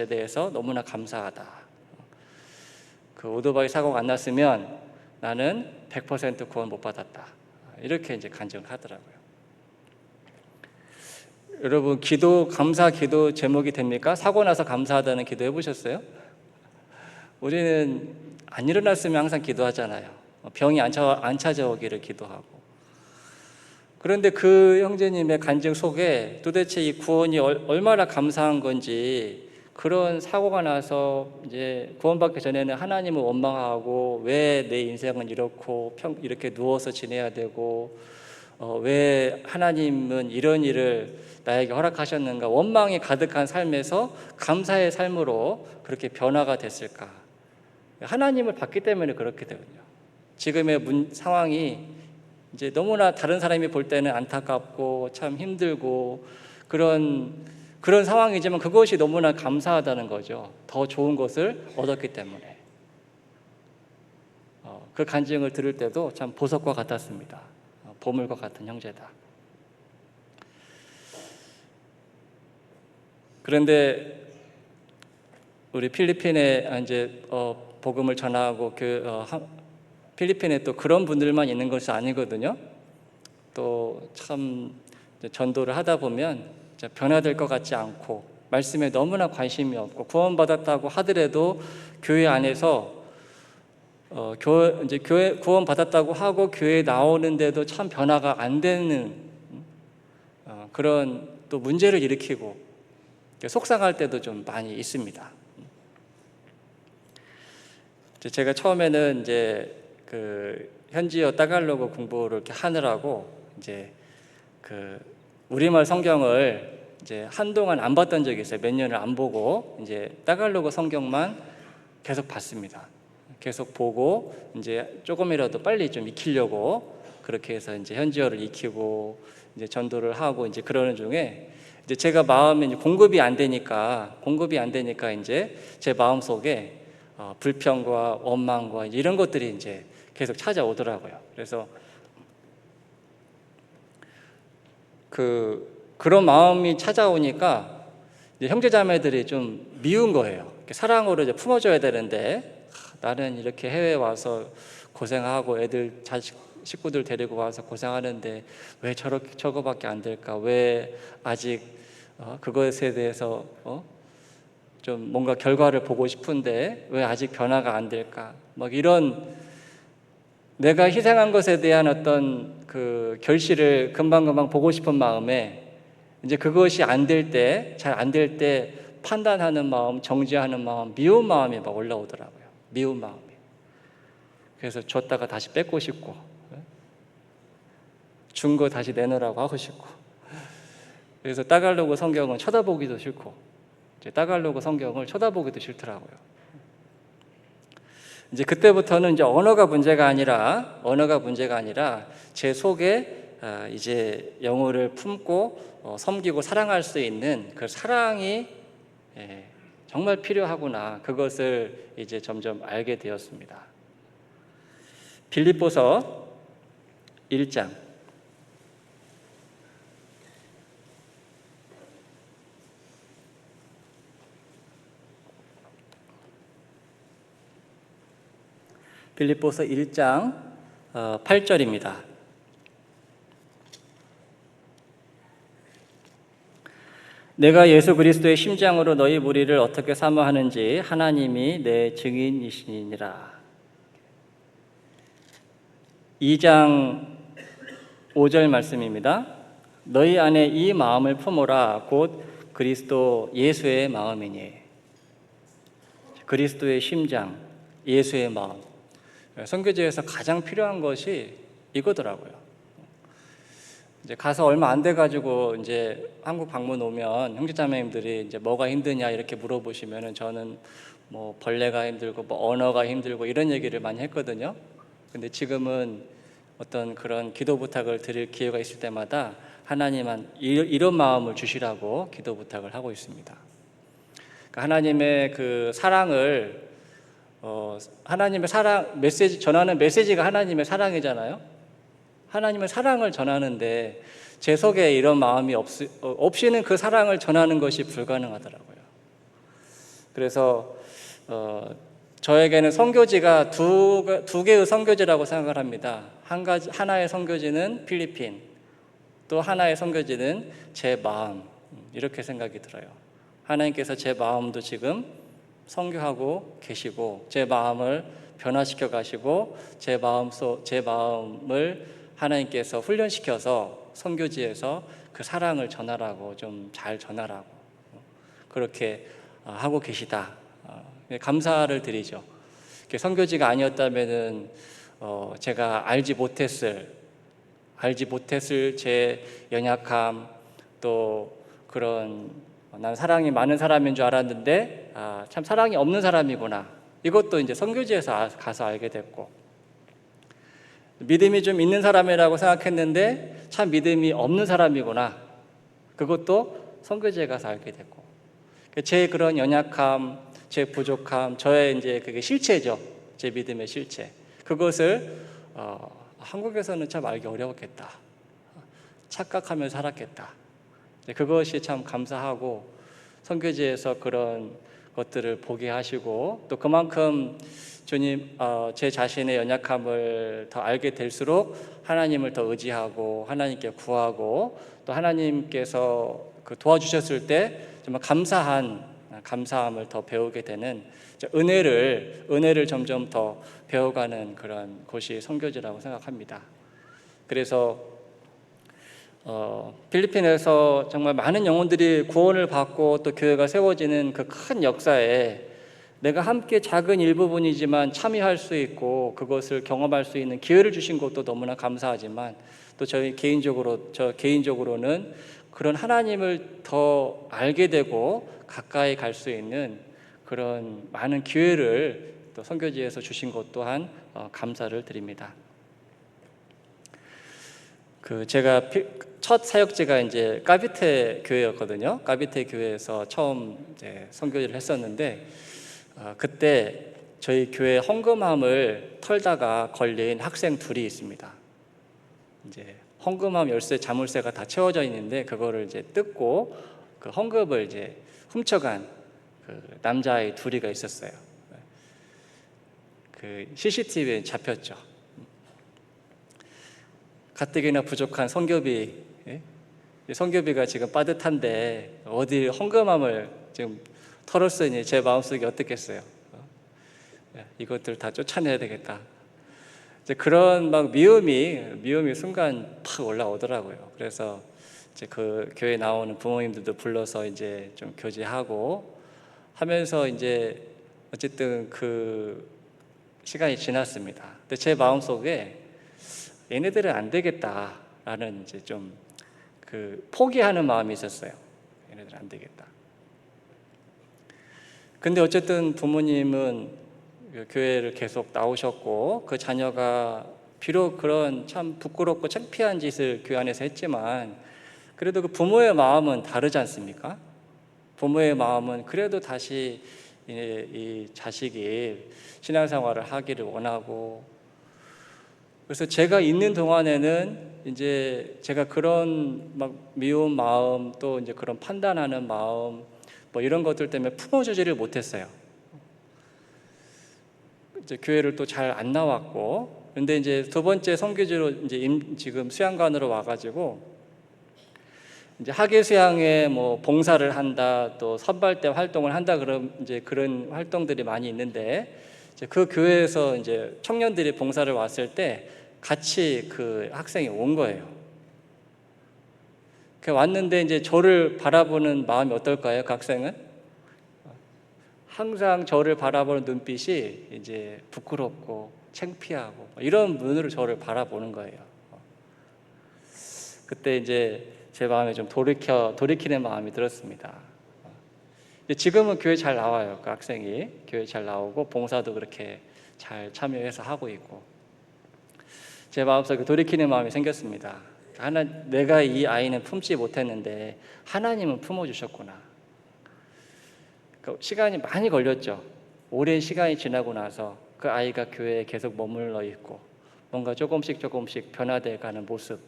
대해서 너무나 감사하다. 그 오토바이 사고가 안 났으면 나는 100% 구원 못 받았다. 이렇게 이제 간증을 하더라고요. 여러분, 감사 기도 제목이 됩니까? 사고 나서 감사하다는 기도 해보셨어요? 우리는 안 일어났으면 항상 기도하잖아요. 병이 안 찾아오기를 기도하고. 그런데 그 형제님의 간증 속에 도대체 이 구원이 얼마나 감사한 건지, 그런 사고가 나서 이제 구원받기 전에는 하나님을 원망하고 왜 내 인생은 이렇게 누워서 지내야 되고 왜 하나님은 이런 일을 나에게 허락하셨는가, 원망이 가득한 삶에서 감사의 삶으로 그렇게 변화가 됐을까. 하나님을 받기 때문에 그렇게 되거든요. 지금의 상황이 이제 너무나 다른 사람이 볼 때는 안타깝고 참 힘들고 그런 상황이지만 그것이 너무나 감사하다는 거죠. 더 좋은 것을 얻었기 때문에. 그 간증을 들을 때도 참 보석과 같았습니다. 보물과 같은 형제다. 그런데 우리 필리핀에 이제 복음을 전하고 필리핀에 또 그런 분들만 있는 것이 아니거든요. 또 참 전도를 하다 보면 변화될 것 같지 않고 말씀에 너무나 관심이 없고 구원받았다고 하더라도 교회 안에서 교회 구원받았다고 하고 교회에 나오는데도 참 변화가 안 되는 그런 또 문제를 일으키고 속상할 때도 좀 많이 있습니다. 제가 처음에는 이제 그 현지어 따갈로그 공부를 이렇게 하느라고 이제 그 우리말 성경을 이제 한동안 안 봤던 적이 있어요. 몇 년을 안 보고 이제 따갈로그 성경만 계속 봤습니다. 계속 보고 이제 조금이라도 빨리 좀 익히려고 그렇게 해서 이제 현지어를 익히고 이제 전도를 하고 이제 그러는 중에 이제 제가 마음에 이제 공급이 안 되니까 이제 제 마음 속에 불평과 원망과 이런 것들이 이제 계속 찾아오더라고요. 그래서 그런 마음이 찾아오니까 이제 형제자매들이 좀 미운 거예요. 사랑으로 이제 품어줘야 되는데 나는 이렇게 해외 와서 고생하고 애들 식구들 데리고 와서 고생하는데 왜 저거밖에 안 될까? 왜 아직 그것에 대해서 좀 뭔가 결과를 보고 싶은데 왜 아직 변화가 안 될까? 막 이런 내가 희생한 것에 대한 어떤 그 결실을 금방금방 보고 싶은 마음에 이제 그것이 안 될 때, 잘 안 될 때 판단하는 마음, 정죄하는 마음, 미운 마음이 막 올라오더라고요. 미운 마음이. 그래서 줬다가 다시 뺏고 싶고, 준 거 다시 내놓으라고 하고 싶고. 그래서 따갈로그 성경은 쳐다보기도 싫고, 따갈로그 성경을 쳐다보기도 싫더라고요. 이제 그때부터는 이제 언어가 문제가 아니라 제 속에 이제 영혼을 품고 섬기고 사랑할 수 있는 그 사랑이 정말 필요하구나, 그것을 이제 점점 알게 되었습니다. 빌립보서 1장 빌립보서 1장 8절입니다. 내가 예수 그리스도의 심장으로 너희 무리를 어떻게 사모하는지 하나님이 내 증인이시니라. 2장 5절 말씀입니다. 너희 안에 이 마음을 품으라. 곧 그리스도 예수의 마음이니. 그리스도의 심장, 예수의 마음. 선교지에서 가장 필요한 것이 이거더라고요. 이제 가서 얼마 안 돼 가지고 이제 한국 방문 오면 형제자매님들이 이제 뭐가 힘드냐 이렇게 물어보시면은 저는 뭐 벌레가 힘들고 뭐 언어가 힘들고 이런 얘기를 많이 했거든요. 근데 지금은 어떤 그런 기도 부탁을 드릴 기회가 있을 때마다 하나님은 이런 마음을 주시라고 기도 부탁을 하고 있습니다. 그러니까 하나님의 그 사랑을 하나님의 사랑 메시지 전하는 메시지가 하나님의 사랑이잖아요. 하나님의 사랑을 전하는데 제 속에 이런 마음이 없이는 그 사랑을 전하는 것이 불가능하더라고요. 그래서 저에게는 선교지가 두 개의 선교지라고 생각을 합니다. 하나의 선교지는 필리핀, 또 하나의 선교지는 제 마음, 이렇게 생각이 들어요. 하나님께서 제 마음도 지금 선교하고 계시고 제 마음을 변화시켜 가시고 제 마음을 하나님께서 훈련시켜서 선교지에서 그 사랑을 전하라고, 좀 잘 전하라고 그렇게 하고 계시다. 감사를 드리죠. 선교지가 아니었다면은 제가 알지 못했을 제 연약함, 또 그런 난 사랑이 많은 사람인 줄 알았는데 참 사랑이 없는 사람이구나, 이것도 이제 선교지에서 가서 알게 됐고, 믿음이 좀 있는 사람이라고 생각했는데 참 믿음이 없는 사람이구나, 그것도 선교지에 가서 알게 됐고, 제 그런 연약함, 제 부족함, 저의 이제 그게 실체죠. 제 믿음의 실체. 그것을 한국에서는 참 알기 어려웠겠다. 착각하며 살았겠다. 그것이 참 감사하고, 선교지에서 그런 것들을 보게 하시고, 또 그만큼 주님 제 자신의 연약함을 더 알게 될수록 하나님을 더 의지하고 하나님께 구하고, 또 하나님께서 그 도와주셨을 때 정말 감사함을 더 배우게 되는 은혜를 점점 더 배워가는 그런 곳이 선교지라고 생각합니다. 그래서 필리핀에서 정말 많은 영혼들이 구원을 받고 또 교회가 세워지는 그 큰 역사에 내가 함께 작은 일부분이지만 참여할 수 있고 그것을 경험할 수 있는 기회를 주신 것도 너무나 감사하지만, 또 저 개인적으로는 그런 하나님을 더 알게 되고 가까이 갈 수 있는 그런 많은 기회를 또 선교지에서 주신 것 또한 감사를 드립니다. 제가 첫 사역지가 이제 까비테 교회였거든요. 까비테 교회에서 처음 이제 선교지를 했었는데, 그때 저희 교회 헌금함을 털다가 걸린 학생 둘이 있습니다. 이제 헌금함 열쇠, 자물쇠가 다 채워져 있는데 그거를 이제 뜯고 그 헌금을 이제 훔쳐간 그 남자아이 둘이가 있었어요. 그 CCTV에 잡혔죠. 가뜩이나 부족한 선교비, 선교비가 지금 빠듯한데 어디 헌금함을 지금 털었으니 제 마음속이 어떻겠어요? 이것들 다 쫓아내야 되겠다. 이제 그런 막 미움이 순간 팍 올라오더라고요. 그래서 이제 그 교회 나오는 부모님들도 불러서 이제 좀 교제하고 하면서 이제 어쨌든 그 시간이 지났습니다. 근데 제 마음속에 얘네들은 안 되겠다라는 이제 좀 그 포기하는 마음이 있었어요. 얘네들 안 되겠다. 근데 어쨌든 부모님은 교회를 계속 나오셨고 그 자녀가 비록 그런 참 부끄럽고 창피한 짓을 교회 안에서 했지만 그래도 그 부모의 마음은 다르지 않습니까? 부모의 마음은 그래도 다시 이 자식이 신앙생활을 하기를 원하고, 그래서 제가 있는 동안에는 이제 제가 그런 막 미운 마음 또 이제 그런 판단하는 마음 뭐 이런 것들 때문에 품어주지를 못했어요. 이제 교회를 또 잘 안 나왔고, 근데 이제 두 번째 선교지로 이제 지금 수양관으로 와가지고 이제 학예 수양에 뭐 봉사를 한다, 또 선발대 활동을 한다, 그런 이제 그런 활동들이 많이 있는데 이제 그 교회에서 이제 청년들이 봉사를 왔을 때 같이 그 학생이 온 거예요. 그 왔는데 이제 저를 바라보는 마음이 어떨까요? 그 학생은 항상 저를 바라보는 눈빛이 이제 부끄럽고 창피하고 이런 눈으로 저를 바라보는 거예요. 그때 이제 제 마음에 좀 돌이키는 마음이 들었습니다. 지금은 교회 잘 나와요. 그 학생이 교회 잘 나오고 봉사도 그렇게 잘 참여해서 하고 있고, 제 마음속에 돌이키는 마음이 생겼습니다. 내가 이 아이는 품지 못했는데 하나님은 품어주셨구나. 시간이 많이 걸렸죠. 오랜 시간이 지나고 나서 그 아이가 교회에 계속 머물러 있고 뭔가 조금씩 변화돼 가는 모습,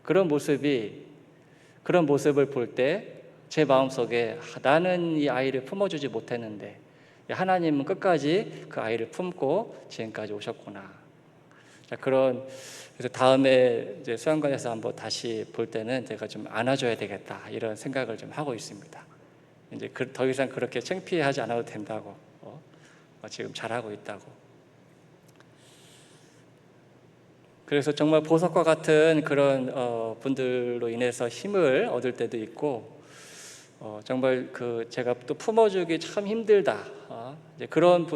그런 모습을 볼 때 제 마음속에 나는 이 아이를 품어주지 못했는데 하나님은 끝까지 그 아이를 품고 지금까지 오셨구나. 그래서 다음에 이제 수양관에서 한번 다시 볼 때는 제가 좀 안아줘야 되겠다, 이런 생각을 좀 하고 있습니다. 이제 더 이상 그렇게 창피하지 않아도 된다고, 지금 잘하고 있다고. 그래서 정말 보석과 같은 그런 분들로 인해서 힘을 얻을 때도 있고, 정말 제가 또 품어주기 참 힘들다, 이제 그런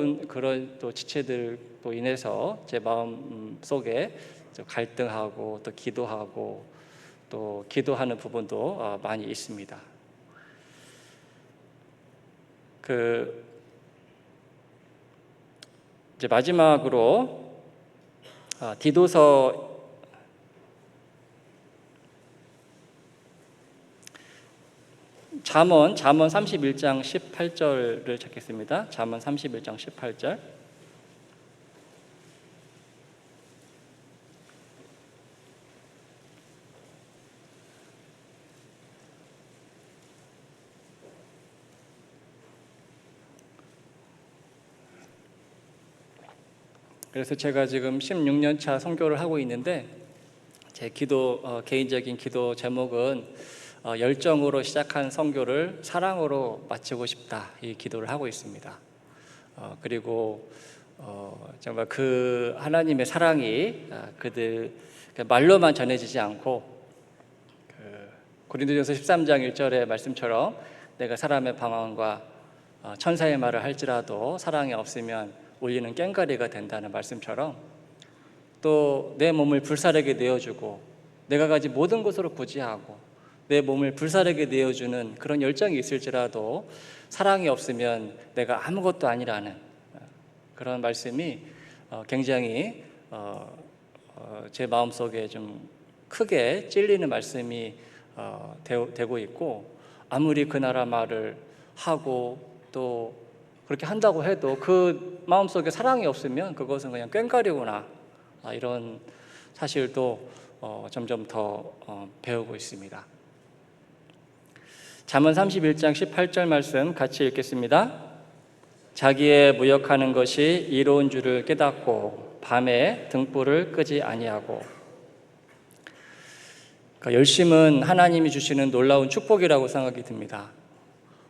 또 지체들로 인해서 제 마음 속에 갈등하고 또 기도하고 또 기도하는 부분도 많이 있습니다. 이제 마지막으로 디도서 잠언 31장 18절을 찾겠습니다. 잠언 31장 18절. 그래서 제가 지금 16년 차 선교를 하고 있는데 제 개인적인 기도 제목은 열정으로 시작한 선교를 사랑으로 마치고 싶다, 이 기도를 하고 있습니다. 그리고 정말 그 하나님의 사랑이 말로만 전해지지 않고 고린도전서 13장 1절의 말씀처럼 내가 사람의 방언과 천사의 말을 할지라도 사랑이 없으면 울리는 꽹과리가 된다는 말씀처럼 또 내 몸을 불사르게 내어주고 내가 가진 모든 것으로 구제하고 내 몸을 불사르게 내어주는 그런 열정이 있을지라도 사랑이 없으면 내가 아무것도 아니라는 그런 말씀이 굉장히 제 마음속에 좀 크게 찔리는 말씀이 되고 있고, 아무리 그 나라 말을 하고 또 그렇게 한다고 해도 그 마음속에 사랑이 없으면 그것은 그냥 꽹과리구나, 이런 사실도 점점 더 배우고 있습니다. 잠언 31장 18절 말씀 같이 읽겠습니다. 자기의 무역하는 것이 이로운 줄을 깨닫고 밤에 등불을 끄지 아니하고. 열심은 하나님이 주시는 놀라운 축복이라고 생각이 듭니다.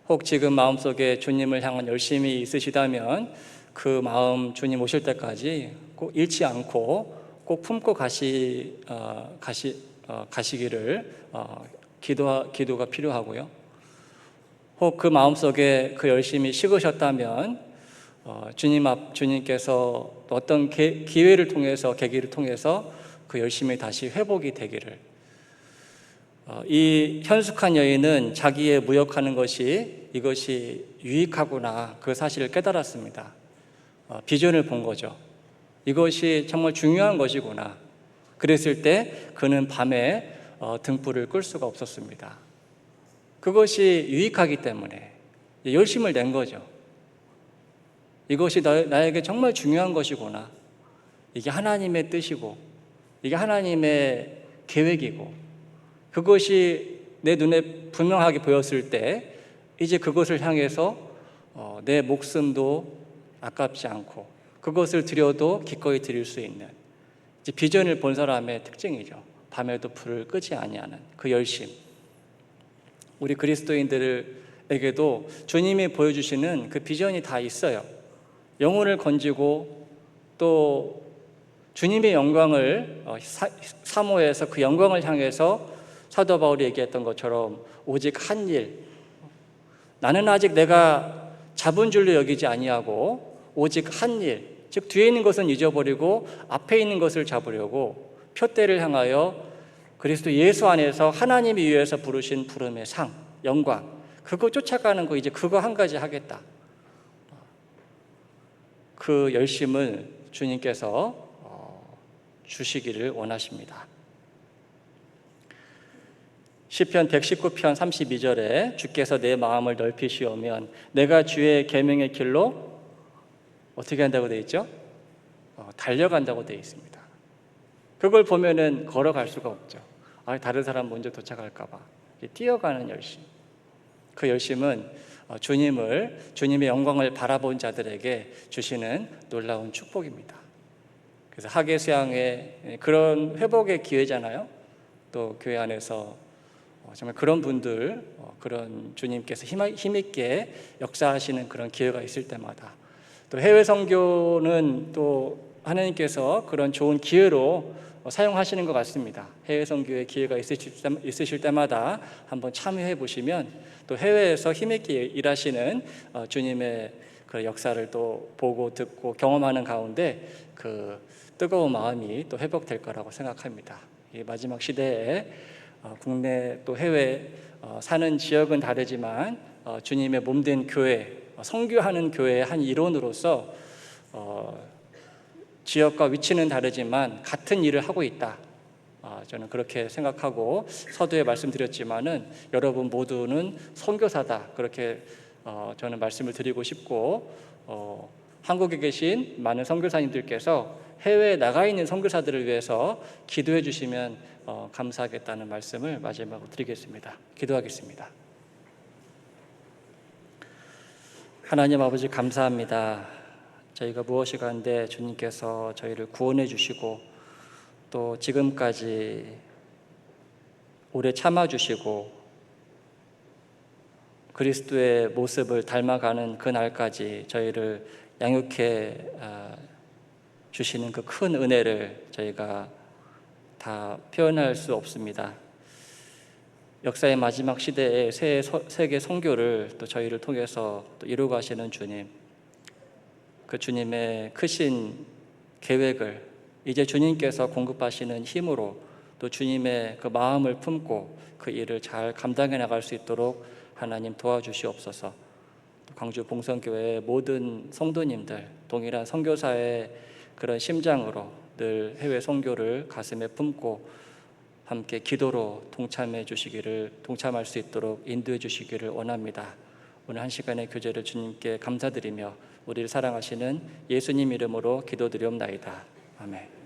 혹 지금 마음속에 주님을 향한 열심이 있으시다면 그 마음 주님 오실 때까지 꼭 잃지 않고 꼭 품고 가시기를 기도가 필요하고요. 혹 그 마음속에 그 열심이 식으셨다면 주님께서 어떤 계기를 통해서 그 열심이 다시 회복이 되기를. 이 현숙한 여인은 자기의 무역하는 것이 이것이 유익하구나, 그 사실을 깨달았습니다. 비전을 본 거죠. 이것이 정말 중요한 것이구나. 그랬을 때 그는 밤에 등불을 끌 수가 없었습니다. 그것이 유익하기 때문에 열심을 낸 거죠. 이것이 나에게 정말 중요한 것이구나. 이게 하나님의 뜻이고 이게 하나님의 계획이고 그것이 내 눈에 분명하게 보였을 때 이제 그것을 향해서 내 목숨도 아깝지 않고 그것을 드려도 기꺼이 드릴 수 있는 이제 비전을 본 사람의 특징이죠. 밤에도 불을 끄지 아니하는 그 열심. 우리 그리스도인들에게도 주님이 보여주시는 그 비전이 다 있어요. 영혼을 건지고 또 주님의 영광을 사모해서 그 영광을 향해서 사도 바울이 얘기했던 것처럼 오직 한 일, 나는 아직 내가 잡은 줄로 여기지 아니하고 오직 한 일, 즉 뒤에 있는 것은 잊어버리고 앞에 있는 것을 잡으려고 표대를 향하여 그리스도 예수 안에서 하나님이 위해서 부르신 부름의 상, 영광, 그거 쫓아가는 거 이제 그거 한 가지 하겠다. 그 열심을 주님께서 주시기를 원하십니다. 시편 119편 32절에 주께서 내 마음을 넓히시오면 내가 주의 계명의 길로 어떻게 한다고 되어 있죠? 달려간다고 되어 있습니다. 그걸 보면은 걸어갈 수가 없죠. 다른 사람 먼저 도착할까 봐. 뛰어가는 열심. 그 열심은 주님의 영광을 바라본 자들에게 주시는 놀라운 축복입니다. 그래서 학예 수양의 그런 회복의 기회잖아요. 또 교회 안에서 정말 그런 분들, 그런 주님께서 힘있게 역사하시는 그런 기회가 있을 때마다 또 해외 선교는 또 하나님께서 그런 좋은 기회로 사용하시는 것 같습니다. 해외 선교의 기회가 있으실 때마다 한번 참여해 보시면 또 해외에서 힘있게 일하시는 주님의 그 역사를 또 보고 듣고 경험하는 가운데 그 뜨거운 마음이 또 회복될 거라고 생각합니다. 이 마지막 시대에 국내 또 해외 사는 지역은 다르지만 주님의 몸된 교회, 선교하는 교회의 한 일원으로서 지역과 위치는 다르지만 같은 일을 하고 있다. 저는 그렇게 생각하고 서두에 말씀드렸지만은 여러분 모두는 선교사다. 그렇게 저는 말씀을 드리고 싶고 한국에 계신 많은 선교사님들께서 해외에 나가 있는 선교사들을 위해서 기도해 주시면 감사하겠다는 말씀을 마지막으로 드리겠습니다. 기도하겠습니다. 하나님 아버지 감사합니다. 저희가 무엇이 간데 주님께서 저희를 구원해 주시고 또 지금까지 오래 참아 주시고 그리스도의 모습을 닮아가는 그날까지 저희를 양육해 주시는 그 큰 은혜를 저희가 다 표현할 수 없습니다. 역사의 마지막 시대에 세계 선교를 또 저희를 통해서 또 이루가시는 주님, 그 주님의 크신 계획을 이제 주님께서 공급하시는 힘으로 또 주님의 그 마음을 품고 그 일을 잘 감당해 나갈 수 있도록 하나님 도와주시옵소서. 광주 봉성교회의 모든 성도님들 동일한 선교사의 그런 심장으로 늘 해외 선교를 가슴에 품고 함께 기도로 동참할 수 있도록 인도해 주시기를 원합니다. 오늘 한 시간의 교제를 주님께 감사드리며 우리를 사랑하시는 예수님 이름으로 기도드리옵나이다. 아멘.